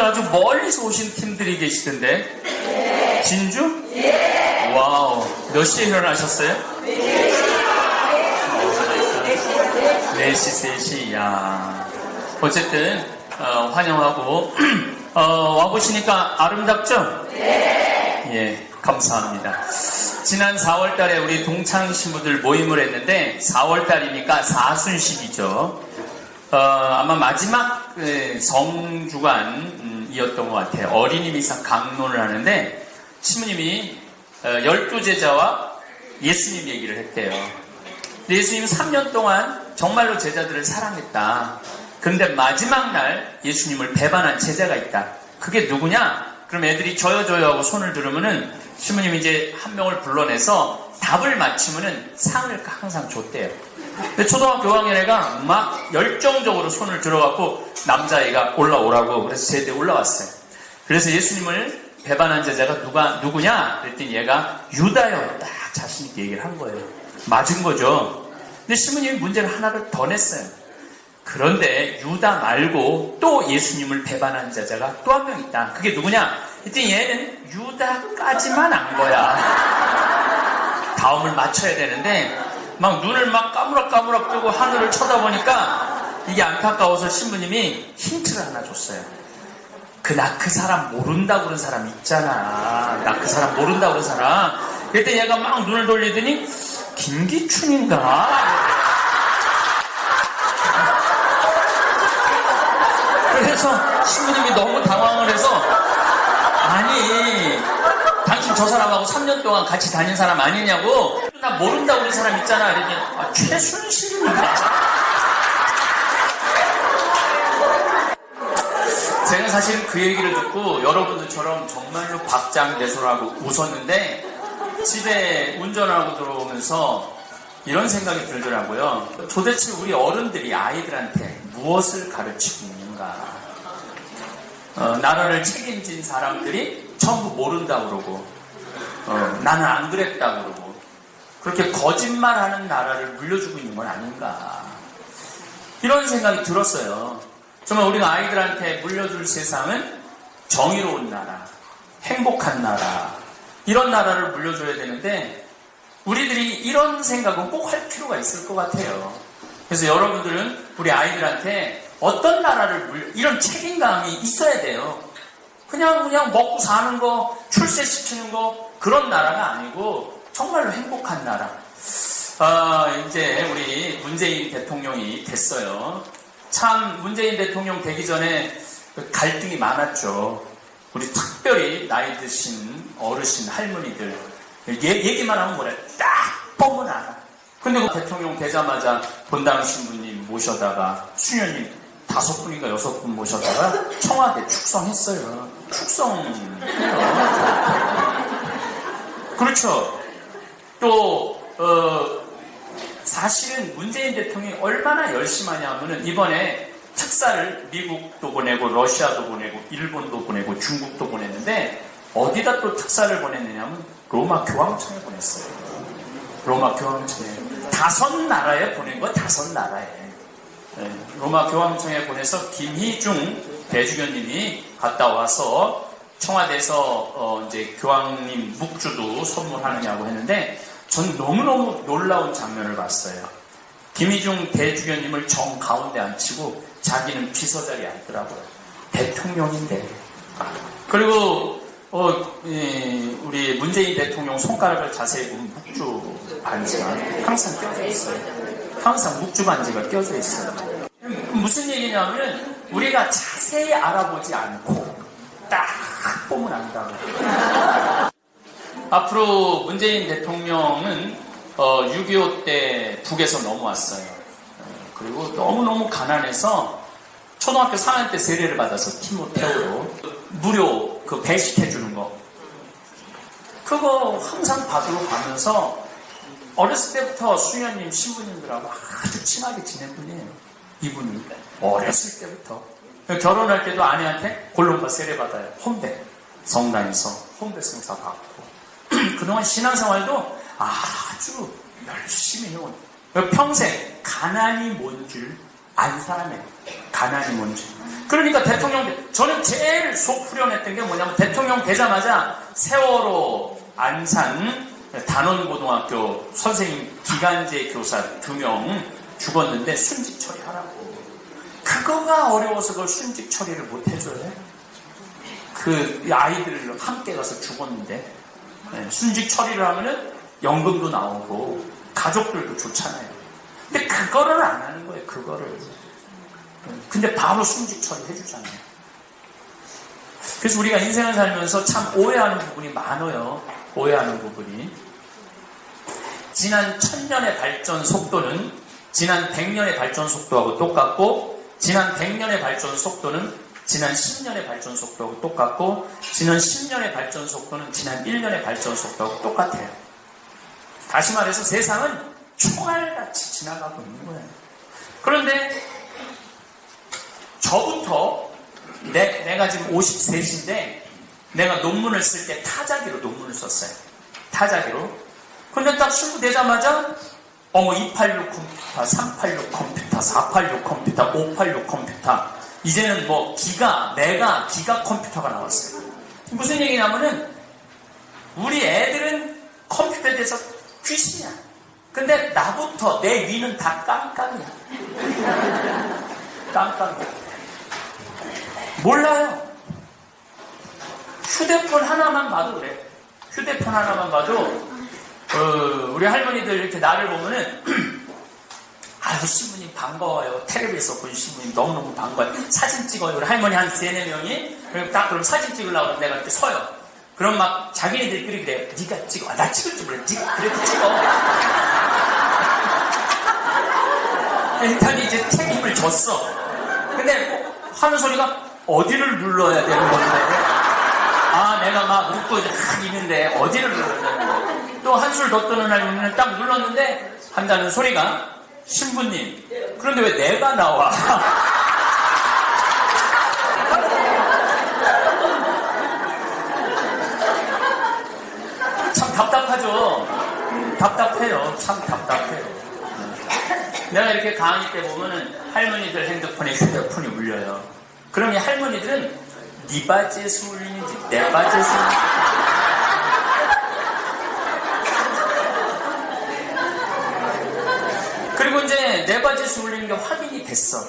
오늘 아주 멀리서 오신 팀들이 계시던데. 진주? 와우. 몇 시에 일어나셨어요? 4시, 3시. 야. 어쨌든 환영하고 와보시니까 아름답죠? 예, 감사합니다. 지난 4월달에 우리 동창 신부들 모임을 했는데 4월달이니까 사순식이죠. 아마 마지막 성주간이었던 것 같아요. 어린이 미사 강론을 하는데 신부님이 12제자와 예수님 얘기를 했대요. 예수님은 3년 동안 정말로 제자들을 사랑했다. 그런데 마지막 날 예수님을 배반한 제자가 있다. 그게 누구냐? 그럼 애들이 저요 하고 손을 들으면은 신부님이 이제 한 명을 불러내서 답을 맞추면은 상을 항상 줬대요. 근데 초등학교 5학년 애가 막 열정적으로 손을 들어갖고 남자애가 올라오라고 그래서 제대 올라왔어요. 그래서 예수님을 배반한 제자가 누구냐? 그랬더니 얘가 유다요. 딱 자신있게 얘기를 한 거예요. 맞은 거죠. 근데 신부님이 문제를 하나를 더 냈어요. 그런데 유다 말고 또 예수님을 배반한 제자가 또 한 명 있다. 그게 누구냐? 그랬더니 얘는 유다까지만 안 거야. 다음을 맞춰야 되는데 막 눈을 막 까무락까무락 뜨고 하늘을 쳐다보니까 이게 안타까워서 신부님이 힌트를 하나 줬어요. 나 그 사람 모른다고 그런 사람 있잖아. 나 그 사람 모른다고 그런 사람. 그랬더니 얘가 막 눈을 돌리더니 김기춘인가? 그래서 신부님이 너무 당황을 해서 아니 당신 저 사람하고 3년 동안 같이 다닌 사람 아니냐고. 나 모른다고 그런 사람 있잖아. 그랬더니 최순실인가? 제가 사실 그 얘기를 듣고 여러분들처럼 정말로 박장대소하고 웃었는데 집에 운전하고 들어오면서 이런 생각이 들더라고요. 도대체 우리 어른들이 아이들한테 무엇을 가르치고 있는가? 나라를 책임진 사람들이 전부 모른다고 그러고 나는 안 그랬다고 그러고 그렇게 거짓말하는 나라를 물려주고 있는 건 아닌가? 이런 생각이 들었어요. 정말 우리가 아이들한테 물려줄 세상은 정의로운 나라, 행복한 나라, 이런 나라를 물려줘야 되는데 우리들이 이런 생각은 꼭 할 필요가 있을 것 같아요. 그래서 여러분들은 우리 아이들한테 어떤 나라를 이런 책임감이 있어야 돼요. 그냥 먹고 사는 거, 출세시키는 거 그런 나라가 아니고 정말로 행복한 나라. 이제 우리 문재인 대통령이 됐어요. 참 문재인 대통령 되기 전에 갈등이 많았죠. 우리 특별히 나이 드신 어르신 할머니들 얘기만 하면 뭐래 딱 보면 알아. 근데 그 대통령 되자마자 본당 신부님 모셔다가 수녀님 5분인가 6분 모셔다가 청와대 축성했어요. 그렇죠. 또 사실은 문재인 대통령이 얼마나 열심히 하냐면은 이번에 특사를 미국도 보내고 러시아도 보내고 일본도 보내고 중국도 보냈는데 어디다 또 특사를 보냈느냐면 로마 교황청에 보냈어요. 로마 교황청에 5나라에 보낸 거 5나라에. 로마 교황청에 보내서 김희중 대주교님이 갔다 와서 청와대에서 이제 교황님 묵주도 선물하느냐고 했는데 전 너무너무 놀라운 장면을 봤어요. 김희중 대주교님을 정 가운데 앉히고 자기는 비서자리에 앉더라고요. 대통령인데. 그리고 우리 문재인 대통령 손가락을 자세히 보면 묵주 반지가 항상 껴져 있어요. 항상 묵주 반지가 껴져 있어요. 무슨 얘기냐면 우리가 자세히 알아보지 않고 딱 보면 안다고. 앞으로 문재인 대통령은 6.25 때 북에서 넘어왔어요. 그리고 너무너무 가난해서 초등학교 4학년 때 세례를 받아서 티모테오로 무료 그 배식해주는 거 그거 항상 받으러 가면서 어렸을 때부터 수녀님 신부님들하고 아주 친하게 지낸 분이에요. 이분이 어렸을 때부터 결혼할 때도 아내한테 골룸바 세례 받아요. 홍대 성당에서 홍대 성사 받고 그동안 신앙생활도 아주 열심히 해온 평생 가난이 뭔 줄 안 사람이에요. 가난이 뭔지. 그러니까 저는 제일 속 후련했던 게 뭐냐면 대통령 되자마자 세월호 안산 단원고등학교 선생님 기간제 교사 2명 죽었는데 순직 처리하라고. 그거가 어려워서 그걸 순직 처리를 못 해줘요. 그 아이들 함께 가서 죽었는데 순직 처리를 하면은 연금도 나오고 가족들도 좋잖아요. 근데 그거를 안 하는 거예요. 그거를. 근데 바로 순직 처리 해주잖아요. 그래서 우리가 인생을 살면서 참 오해하는 부분이 많아요. 오해하는 부분이. 지난 1000년의 발전 속도는 지난 100년의 발전 속도하고 똑같고, 지난 100년의 발전 속도는 지난 10년의 발전 속도하고 똑같고, 지난 10년의 발전 속도는 지난 1년의 발전 속도하고 똑같아요. 다시 말해서 세상은 총알같이 지나가고 있는 거예요. 그런데 저부터 내가 지금 53인데 내가 논문을 쓸 때 타자기로 논문을 썼어요. 타자기로. 근데 딱 신고되자마자 286 컴퓨터, 386 컴퓨터, 486 컴퓨터, 586 컴퓨터, 이제는 뭐 기가 컴퓨터가 나왔어요. 무슨 얘기냐면은 우리 애들은 컴퓨터에 대해서 귀신이야. 근데 나부터 내 위는 다 깜깜이야. 깜깜이야. 몰라요. 휴대폰 하나만 봐도 그래. 휴대폰 하나만 봐도 우리 할머니들 이렇게 나를 보면은 아유 신부님 반가워요. 텔레비에서 본 신부님 너무너무 반가워요. 사진 찍어요. 우리 할머니 한 3-4명이 그럼 사진 찍으려고 내가 이렇게 서요. 그럼 막 자기네들끼리 그래요. 네가 찍어. 나 찍을 줄 몰라. 네가 그래도 찍어. 일단 이제 책임을 졌어. 근데 하는 소리가 어디를 눌러야 되는 건데 내가 막 웃고 있는데 어디를 눌러야 되는 거. 또 한술 더 뜨는 날이면 딱 눌렀는데 한다는 소리가 신부님 그런데 왜 내가 나와? 참 답답하죠. 답답해요. 참 답답해요. 내가 이렇게 강의 때 보면은 할머니들 핸드폰에 휴대폰이 울려요. 그럼 이 할머니들은 네 바지에서 울리는지 내 바지에서 그리고 이제 내 바지에서 울리는 게 확인이 됐어.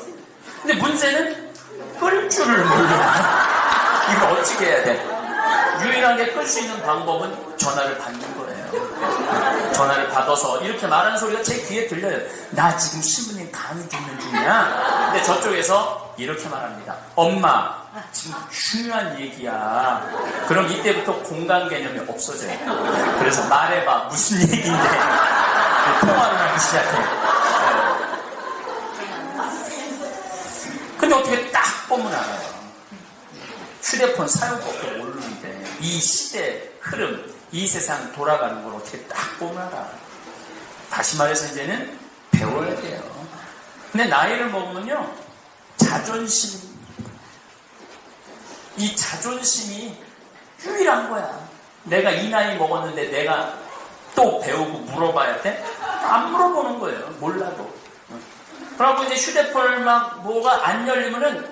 근데 문제는 끌 줄을 몰라. 이거 어떻게 해야 돼? 유일하게 끌 수 있는 방법은 전화를 받는 거예요. 전화를 받아서 이렇게 말하는 소리가 제 귀에 들려요. 나 지금 신부님 강의 듣는 중이야. 근데 저쪽에서 이렇게 말합니다. 엄마, 지금 중요한 얘기야. 그럼 이때부터 공간 개념이 없어져요. 그래서 말해봐. 무슨 얘기인데. 통화를 하기 시작해. 근데 어떻게 딱 보면 알아요. 휴대폰 사용법도 모르는데 이 시대 흐름, 이 세상 돌아가는 걸 어떻게 딱 보면 알아. 다시 말해서 이제는 배워야 돼요. 근데 나이를 먹으면요, 이 자존심이 유일한 거야. 내가 이 나이 먹었는데 내가 또 배우고 물어봐야 돼? 안 물어보는 거예요. 몰라도. 그러고 이제 휴대폰을 막 뭐가 안 열리면은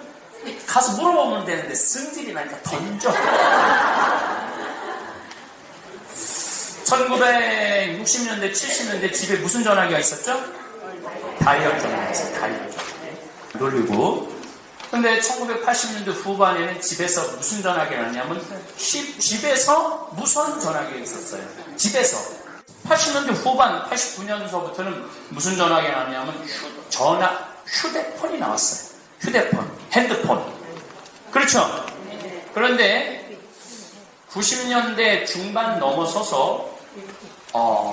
가서 물어보면 되는데 승질이 나니까 던져. 1960년대, 70년대 집에 무슨 전화기가 있었죠? 다이얼 전화기가 있었어요. 다이얼 전화기. 놀리고. 근데 1980년대 후반에는 집에서 무슨 전화기가 나왔냐면 집에서 무선 전화기가 있었어요. 집에서. 80년대 후반, 89년서부터는 무슨 전화기가 나왔냐면 휴대폰이 나왔어요. 휴대폰, 핸드폰. 그렇죠? 그런데 90년대 중반 넘어서서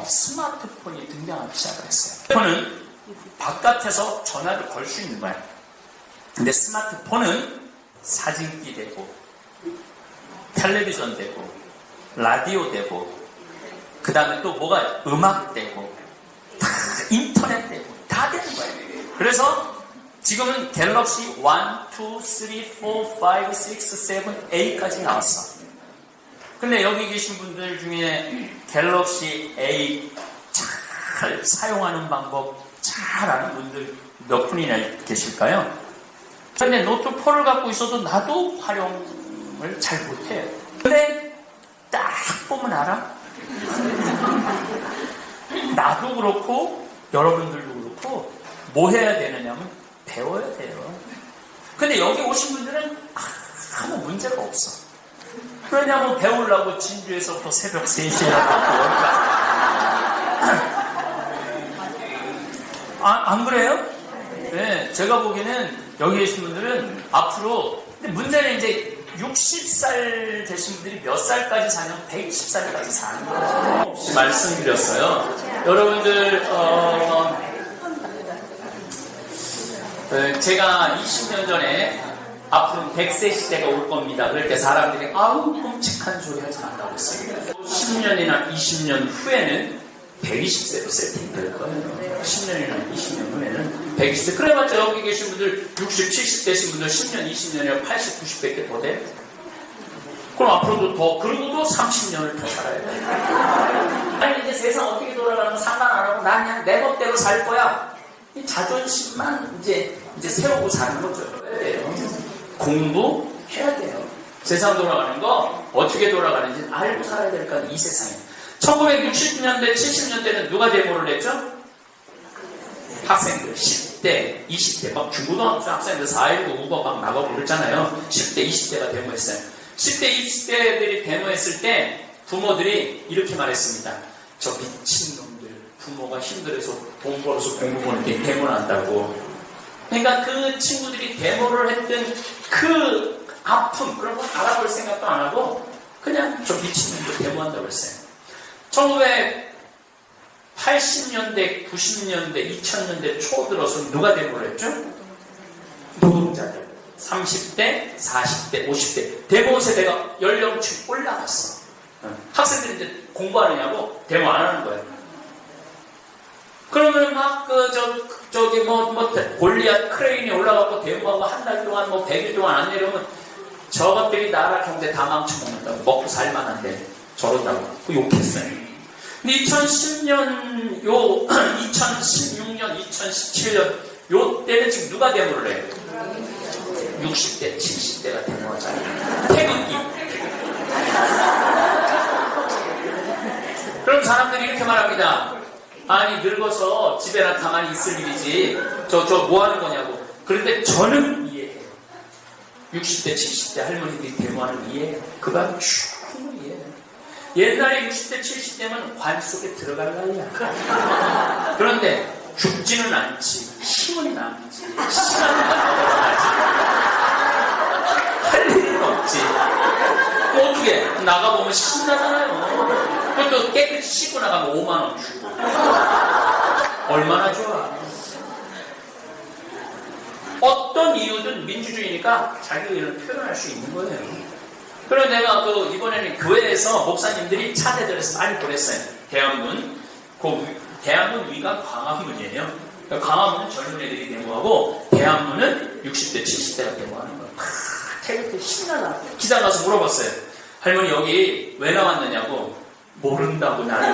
스마트폰이 등장하기 시작을 했어요. 핸드폰은 바깥에서 전화를 걸 수 있는 거예요. 근데 스마트폰은 사진기 되고 텔레비전 되고 라디오 되고 그 다음에 또 뭐가 음악 되고 다 인터넷 되고 다 되는 거예요. 그래서 지금은 갤럭시 1, 2, 3, 4, 5, 6, 7, 8까지 나왔어. 근데 여기 계신 분들 중에 갤럭시 A 잘 사용하는 방법 잘 아는 분들 몇 분이나 계실까요? 근데 노트 4를 갖고 있어도 나도 활용을 잘 못해요. 근데 딱 보면 알아? 나도 그렇고 여러분들도 그렇고 뭐 해야 되느냐면 배워야 돼요. 근데 여기 오신 분들은 아무 문제가 없어. 그러냐면 배우려고 진주에서부터 새벽 3시에 나가고 안 그래요? 네, 제가 보기에는 여기 계신 분들은 앞으로, 근데 문제는 이제 60살 되신 분들이 몇 살까지 사냐면 120살까지 사는 거예요. 혹시 말씀드렸어요. 여러분들 제가 20년 전에 앞으로 100세 시대가 올 겁니다. 그럴 때 사람들이 아우 끔찍한 소리 하지 말라고 했어요. 10년이나 20년 후에는 120세로 세팅될 거예요. 10년이나 20년 후에는 120세. 그래봤자 여기 계신 분들 60, 70 되신 분들 10년, 20년이나 80, 90밖에 더 돼. 그럼 앞으로도 더, 그리고 또 30년을 더 살아야 돼. 아니 이제 세상 어떻게 돌아가는 건 상관 안 하고 난 그냥 내 법대로 살 거야. 이 자존심만 이제 세우고 사는 거죠. 해야 돼요. 공부해야 돼요. 세상 돌아가는 거 어떻게 돌아가는지 알고 살아야 될 거 아니에요. 이 세상에. 1960년대, 70년대는 누가 데모를 했죠? 학생들, 10대, 20대, 막 중고등학교 학생들 4.19 우버 막 나가고 그랬잖아요. 10대, 20대가 데모했어요. 10대, 20대들이 데모했을 때 부모들이 이렇게 말했습니다. 저 미친놈들, 부모가 힘들어서 돈 벌어서 공부 보는데 데모를 한다고. 그러니까 그 친구들이 데모를 했던 그 아픔, 그런 거 알아볼 생각도 안 하고 그냥 저 미친놈들 데모한다고 했어요. 1980년대, 90년대, 2000년대 초 들어서 누가 데모를 했죠? 노동자들. 30대, 40대, 50대. 데모 세대가 연령층 올라갔어. 학생들이 이제 공부하느냐고 데모 안 하는 거예요. 그러면 막, 골리앗 크레인이 올라가고 데모하고 한 달 동안, 100일 동안 안 내려오면 저것들이 나라 경제 다 망쳐먹는다고. 먹고 살만한데. 저런다고. 그 욕했어요. 근데 2010년, 2016년, 2017년, 요 때는 지금 누가 데모를 해요? 60대, 70대가 데모하잖아요. 태극기. 그럼 사람들이 이렇게 말합니다. 아니, 늙어서 집에나 가만히 있을 일이지. 저 뭐 하는 거냐고. 그런데 저는 이해해요. 60대, 70대 할머니들이 데모하는 이해해요. 그건 충분히 이해해요. 옛날에 60대, 70대면 관 속에 들어갈 나이야. 그런데 죽지는 않지. 힘은 남지. 시간은 나지. 할 일은 없지. 뭐 어떻게 나가보면 신나잖아요. 그것도 깨끗이 씻고 나가면 5만원 주고. 얼마나 좋아. 어떤 이유든 민주주의니까 자기 의견을 표현할 수 있는 거예요. 그래서 내가 이번에는 교회에서 목사님들이 차대들에서 많이 보냈어요. 대한문. 대한문 위가 광화문이에요. 그러니까 광화문은 젊은 애들이 데모하고 대한문은 60대, 70대가 데모하는 거예요. 태극기 신나나. 기자 가서 물어봤어요. 할머니 여기 왜 나왔느냐고. 모른다고 나를.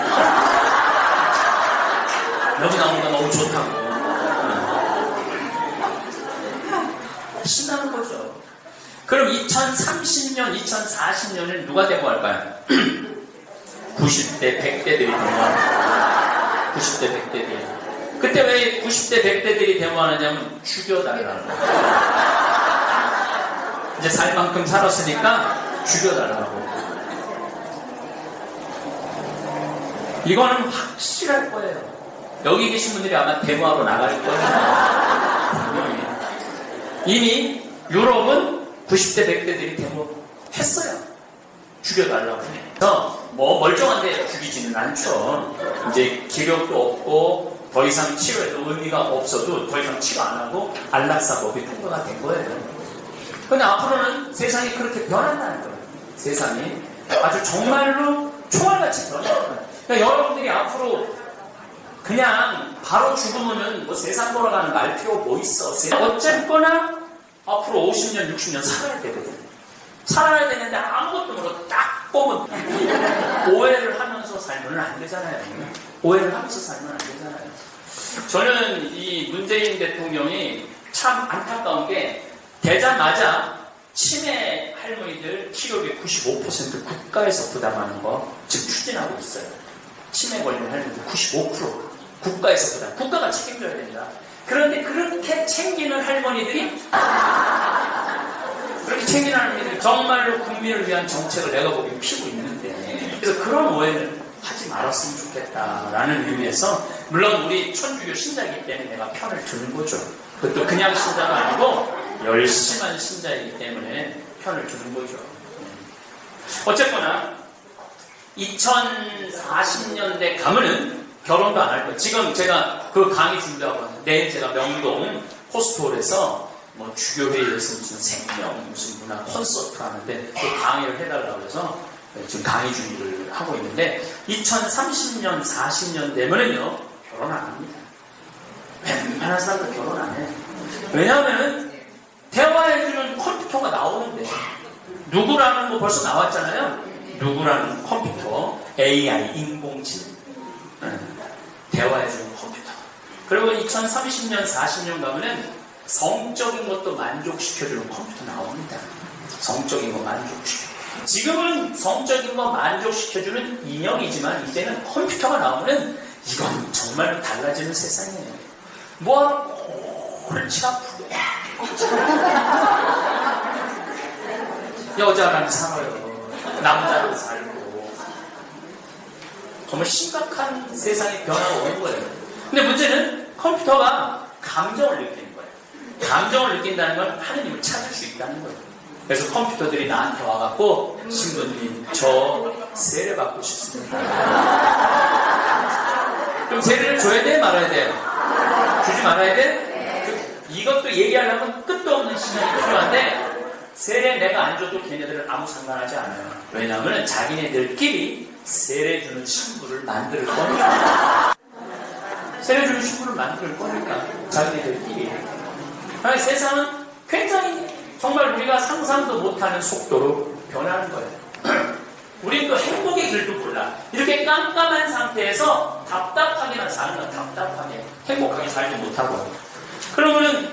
여기 나온 거 너무 좋다고. 신나는 거죠. 그럼 2030년, 2040년에는 누가 데모할까요? 90대, 100대들이 데모하는 90대, 100대들이. 그때 왜 90대, 100대들이 데모하느냐면 죽여달라고. 이제 살 만큼 살았으니까 죽여달라고. 이거는 확실할 거예요. 여기 계신 분들이 아마 데모하러 나갈 거예요. 이미 유럽은 90대, 100대들이 데모했어요. 죽여달라고. 그래서 멀쩡한데 죽이지는 않죠. 이제 기력도 없고 더 이상 치료에도 의미가 없어도 더 이상 치료 안 하고 안락사법이 통과가 된 거예요. 근데 앞으로는 세상이 그렇게 변한다는 거예요. 세상이 아주 정말로 총알같이 변할 거예요. 그러니까 여러분들이 앞으로 그냥 바로 죽으면은 세상 돌아가는 거 알 필요 뭐 있어. 어쨌거나 앞으로 50년, 60년 살아야 되거든. 살아야 되는데 아무것도 모르고 딱 보면 오해를 하면서 살면 안 되잖아요. 오해를 하면서 살면 안 되잖아요. 저는 이 문재인 대통령이 참 안타까운 게 되자마자 치매 할머니들 치료비 95% 국가에서 부담하는 거 지금 추진하고 있어요. 치매 걸린 할머니들 95% 국가에서 부담. 국가가 책임져야 된다. 그런데 그렇게 챙기는 할머니들이 정말로 국민을 위한 정책을 내가 보기엔 피고 있는데, 그래서 그런 오해는 하지 말았으면 좋겠다라는 의미에서, 물론 우리 천주교 신자이기 때문에 내가 편을 드는 거죠. 그것도 그냥 신자가 아니고 열심한 신자이기 때문에 편을 드는 거죠. 어쨌거나 2040년대 가면은 결혼도 안 할 거예요. 지금 제가 그 강의 준비하고 왔는데, 내일 제가 명동 호스트홀에서 뭐 주교회의에서 무슨 생명 무슨 문화 콘서트 하는데 그 강의를 해달라고 해서 지금 강의 준비를 하고 있는데, 2030년 40년 되면은요 결혼 안 합니다. 웬만한 사람도 결혼 안 해요. 왜냐하면 대화해주는 컴퓨터가 나오는데, 누구라는 거 벌써 나왔잖아요. 누구라는 컴퓨터, AI, 인공지능, 대화해주는 컴퓨터. 그리고 2030년 40년 가면은 성적인 것도 만족시켜주는 컴퓨터 나옵니다. 성적인 거 만족시켜. 지금은 성적인 거 만족시켜주는 인형이지만 이제는 컴퓨터가 나오면 이건 정말 달라지는 세상이에요. 뭐하러 골치 아프게 여자랑 살아요. 남자랑 살고. 정말 심각한 세상의 변화가 오는 거예요. 근데 문제는 컴퓨터가 감정을 느끼는 거예요. 감정을 느낀다는 건 하느님을 찾을 수 있다는 거예요. 그래서 컴퓨터들이 나한테 와갖고, 신부님 저 세례 받고 싶습니다. 그럼 세례를 줘야 돼? 말아야 돼? 주지 말아야 돼? 이것도 얘기하려면 끝도 없는 시간이 필요한데, 세례 내가 안 줘도 걔네들은 아무 상관하지 않아요. 왜냐하면 자기네들끼리 세례 주는 신부를 만들 거니까. 세례 주는 신부를 만들 거니까 자기네들끼리. 아니, 세상은 굉장히 정말 우리가 상상도 못하는 속도로 변하는 거예요. 우리는 또 행복의 길도 몰라. 이렇게 깜깜한 상태에서 답답하게만 사는 건 답답하게, 행복하게 살지 못하고. 그러면은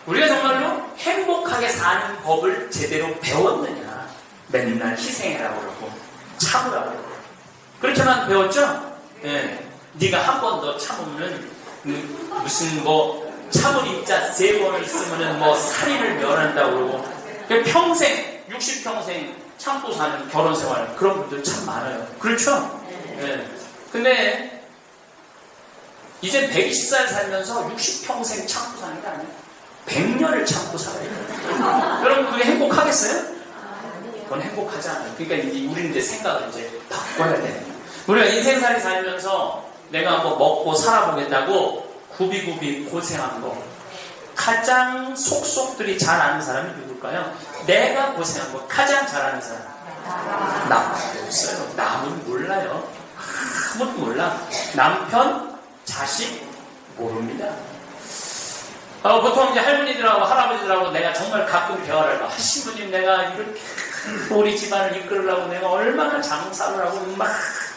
우리가 정말로 행복하게 사는 법을 제대로 배웠느냐? 맨날 희생해라고 그러고 참으라고 그러고 그렇게만 배웠죠? 예. 네가 한 번 더 참으면은 무슨 뭐 참을 입자 3번을 쓰면은 뭐 살인을 면한다고 그러고, 평생 60평생 참고 사는 결혼 생활, 그런 분들 참 많아요. 그렇죠? 예. 근데 이제 120살 살면서 60평생 참고 사는 게 아니에요. 100년을 참고 살아야 돼요. 여러분 그게 행복하겠어요? 그건 행복하지 않아요. 그러니까 이제 우리는 이제 생각을 이제 바꿔야 돼요. 우리가 인생살이 살면서 내가 뭐 먹고 살아보겠다고 구비구비 고생한 거, 가장 속속들이 잘 아는 사람이 누굴까요? 내가 고생한 거 가장 잘 아는 사람 나밖에 없어요. 남은 몰라요. 아무도 몰라. 남편, 자식 모릅니다. 보통 이제 할머니들하고 할아버지들하고 내가 정말 가끔 대화를 해봐. 신부님, 내가 이렇게 우리 집안을 이끌으려고 내가 얼마나 장사를 하고 막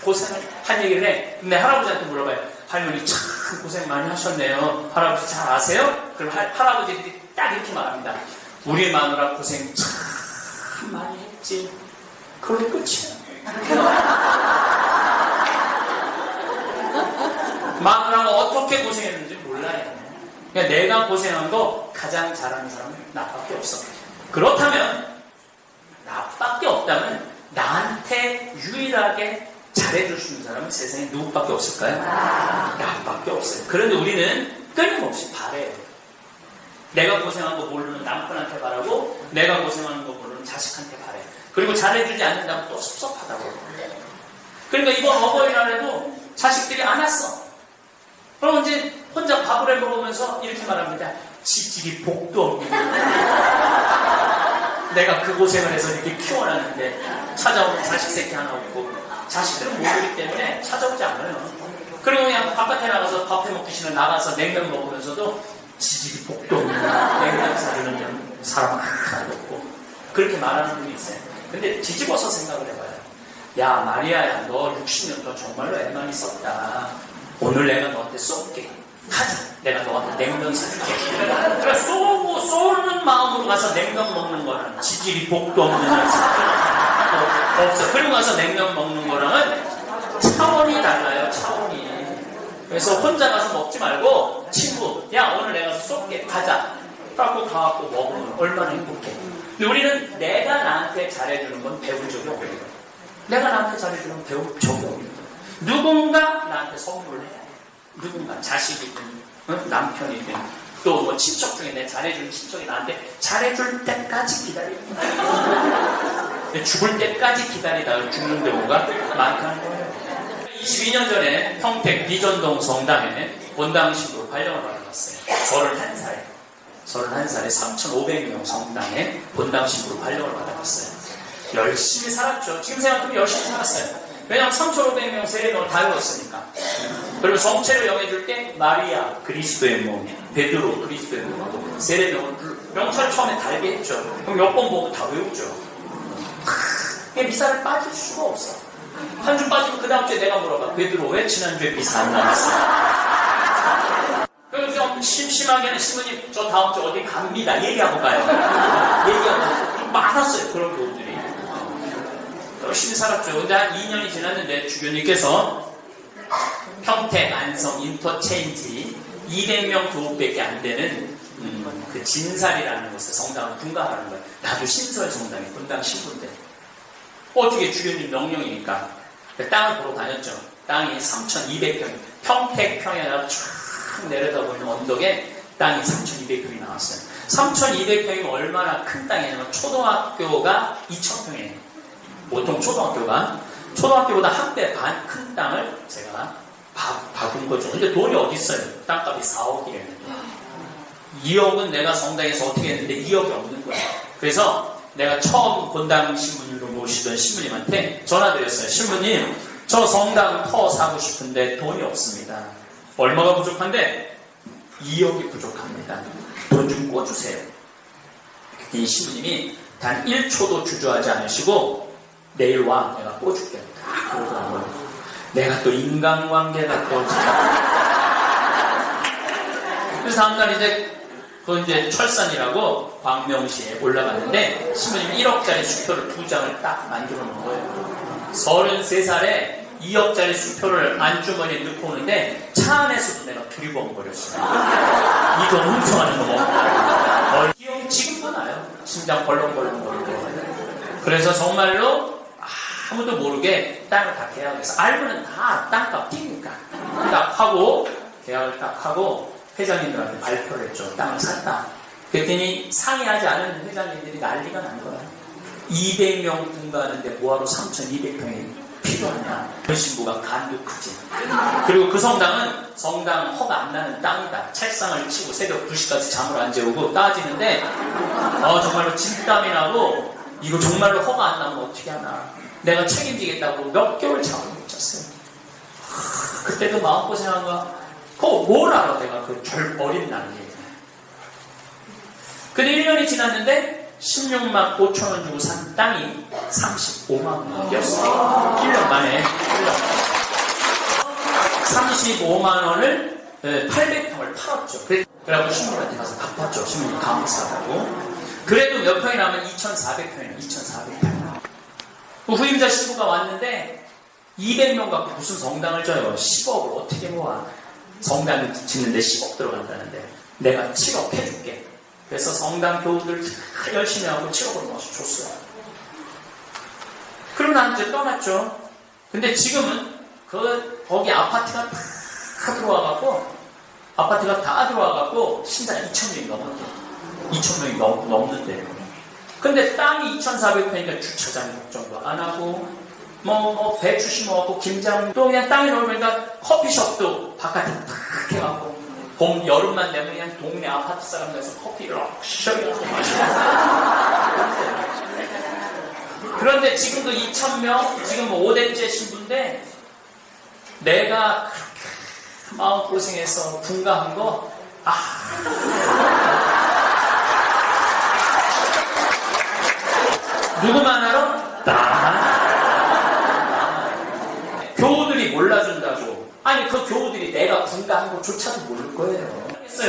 고생을 한 얘기를 해. 근데 할아버지한테 물어봐요. 할머니 참 고생 많이 하셨네요. 할아버지 잘 아세요? 그럼 할아버지들이 딱 이렇게 말합니다. 우리 마누라 고생 참 많이 했지. 그걸로 끝이야. 마누라가 어떻게 고생했는지 몰라요. 그러니까 내가 고생한 거 가장 잘하는 사람은 나밖에 없어. 그렇다면, 나밖에 없다면 나한테 유일하게 잘해줄 수 있는 사람은 세상에 누구밖에 없을까요? 나밖에 없어요. 그런데 우리는 끊임없이 바래요. 내가 고생한 거 모르는 남편한테 바라고, 내가 고생하는 거 모르는 자식한테 바래요. 그리고 잘해주지 않는다면 또 섭섭하다고 그래요. 그러니까 이번 어버이날에도 자식들이 안 왔어. 그럼 이제 혼자 밥을 해 먹으면서 이렇게 말합니다. 지질이 복도 없는 내가 그 고생을 해서 이렇게 키워놨는데 찾아오는 자식 새끼 하나 없고, 자식들은 모르기 때문에 찾아오지 않아요. 그리고 그냥 바깥에 나가서 밥 해먹기 싫어 나가서 냉면 먹으면서도 지질이 복도 없는 냉면 사주는 사람 하나도 없고, 그렇게 말하는 분이 있어요. 근데 뒤집어서 생각을 해봐요. 야 마리아야, 너 60년 동안 정말로 애만 있었다. 오늘 내가 너한테 쏠게. 가자. 내가 너한테 냉면 사줄게. 그러니까 쏘고 쏘는 마음으로 가서 냉면 먹는 거랑 지질이 복도 없는 없어. 그리고 가서 냉면 먹는 거랑은 차원이 달라요. 차원이. 그래서 혼자 가서 먹지 말고 친구, 야 오늘 내가 쏠게 가자. 갖고 가갖고 먹으면 얼마나 행복해. 근데 우리는 내가 나한테 잘해주는 건 배운 적이 없거든. 내가 나한테 잘해주는 건 배운 적이 없거든. 누군가 나한테 선물을 해야 돼. 누군가 자식이든 남편이든 또 뭐 친척 중에 내 잘해주는 친척이 나한테 잘해줄 때까지 기다리고 죽을 때까지 기다리다가 죽는 경우가 많다는 거예요. 22년 전에 평택 비전동 성당에 본당식으로 발령을 받아봤어요. 31살에 3,500명 성당에 본당식으로 발령을 받아봤어요. 열심히 살았죠. 지금 생각하면 열심히 살았어요. 왜냐하면 3,500명 세례명을 다 외웠으니까. 그리고 정체를 정해줄 때 마리아 그리스도의 몸, 베드로 그리스도의 몸하고 세례명을 명찰 처음에 달게 했죠. 그럼 몇 번 보고 다 외우죠. 미사를 빠질 수가 없어. 한 주 빠지면 그 다음 주에 내가 물어봐. 베드로 왜 지난주에 미사 안 나왔어? 그래서 좀 심심하게는 신부님 저 다음 주 어디 갑니다. 얘기하고 가요. 얘기하고 많았어요. 그런 교우들이. 열심히 살았죠. 근데 한 2년이 지났는데 주교님께서 평택 안성 인터체인지 200명 교우밖에 안 되는 그 진살이라는 곳에 성당을 분가하는 거예요. 나도 신설 성당에 분당 신부인데 어떻게 주교님 명령이니까 땅을 보러 다녔죠. 땅이 3,200평 평택 평야가 쫙 내려다보이는 언덕에 땅이 3,200평이 나왔어요. 3,200평이면 얼마나 큰 땅이냐면 초등학교가 2,000평이에요. 보통 초등학교보다 한 배 반 큰 땅을 제가 받은 거죠. 근데 돈이 어디 있어요? 땅값이 4억이래요. 2억은 내가 성당에서 어떻게 했는데 2억이 없는 거야. 그래서 내가 처음 본당 신부님으로 모시던 신부님한테 전화드렸어요. 신부님, 저 성당 터 사고 싶은데 돈이 없습니다. 얼마가 부족한데? 2억이 부족합니다. 돈 좀 꿔주세요. 이 신부님이 단 1초도 주저하지 않으시고 내일 와, 내가 꿔줄게. 그러더라고요. 내가 또 인간관계가 또 그래서 다음날 이제 철산이라고 광명시에 올라갔는데 신부님이 1억짜리 수표를 2장을 딱 만들어 놓은 거예요. 33살에 2억짜리 수표를 안주머니에 넣고 오는데 차 안에서도 내가 두리번거렸어요. 이 돈 훔쳐가는 거 뭐. 기억이 지금도 나요. 심장 벌렁벌렁거리고. 그래서 정말로 아무도 모르게 땅을 다 계약해서 알고는 다 땅값 뛰니까 딱 하고 계약을 딱 하고 회장님들한테 발표를 했죠. 땅을 샀다. 그랬더니 상의하지 않은 회장님들이 난리가 난 거야. 200명 분가하는데 뭐하러 3,200평이 필요하냐. 그 신부가 간도 크지. 그리고 그 성당은 성당 허가 안 나는 땅이다. 책상을 치고 새벽 2시까지 잠을 안 재우고 따지는데 정말로 진땀이 나고 이거 정말로 허가 안 나면 어떻게 하나. 내가 책임지겠다고 몇 개월 잠을 못 잤어요. 그때도 마음고생한 거야. 그거 뭘 알아 내가 그 어린 나이에. 근데 1년이 지났는데 16만 5천 원 주고 산 땅이 35만 원이었어요. 1년 만에 35만 원을 800평을 팔았죠. 그래갖고 신부한테 가서 갚았죠. 신부님 감사하다고. 그래도 몇 평이 나면 2,400평이에요. 2,400평. 후임자 신부가 왔는데 200명 갖고 무슨 성당을 져요. 10억을 어떻게 모아. 성당을 짓는데 10억 들어간다는데 내가 7억 해줄게. 그래서 성당 교우들 열심히 하고 7억을 모아서 줬어요. 그럼 난 이제 떠났죠. 근데 지금은 거기 아파트가 다 들어와갖고 신자 2,000명이 넘었대. 2,000명이 넘는데. 근데 땅이 2,400평이니까 주차장 걱정도 안 하고 배추 심어갖고 김장 또 그냥 땅에 놓으니까 커피숍도 바깥에 탁 해갖고 봄 여름만 되면 그냥 동네 아파트 사람들에서 커피를 시원하게 마시고. 그런데 지금도 2,000명 지금 5대째 신부인데 내가 그렇게 마음고생해서 분가한 거 누구만 알아? 교우들이 몰라준다고. 아니 그 교우들이 내가 분가한 것조차도 모를 거예요.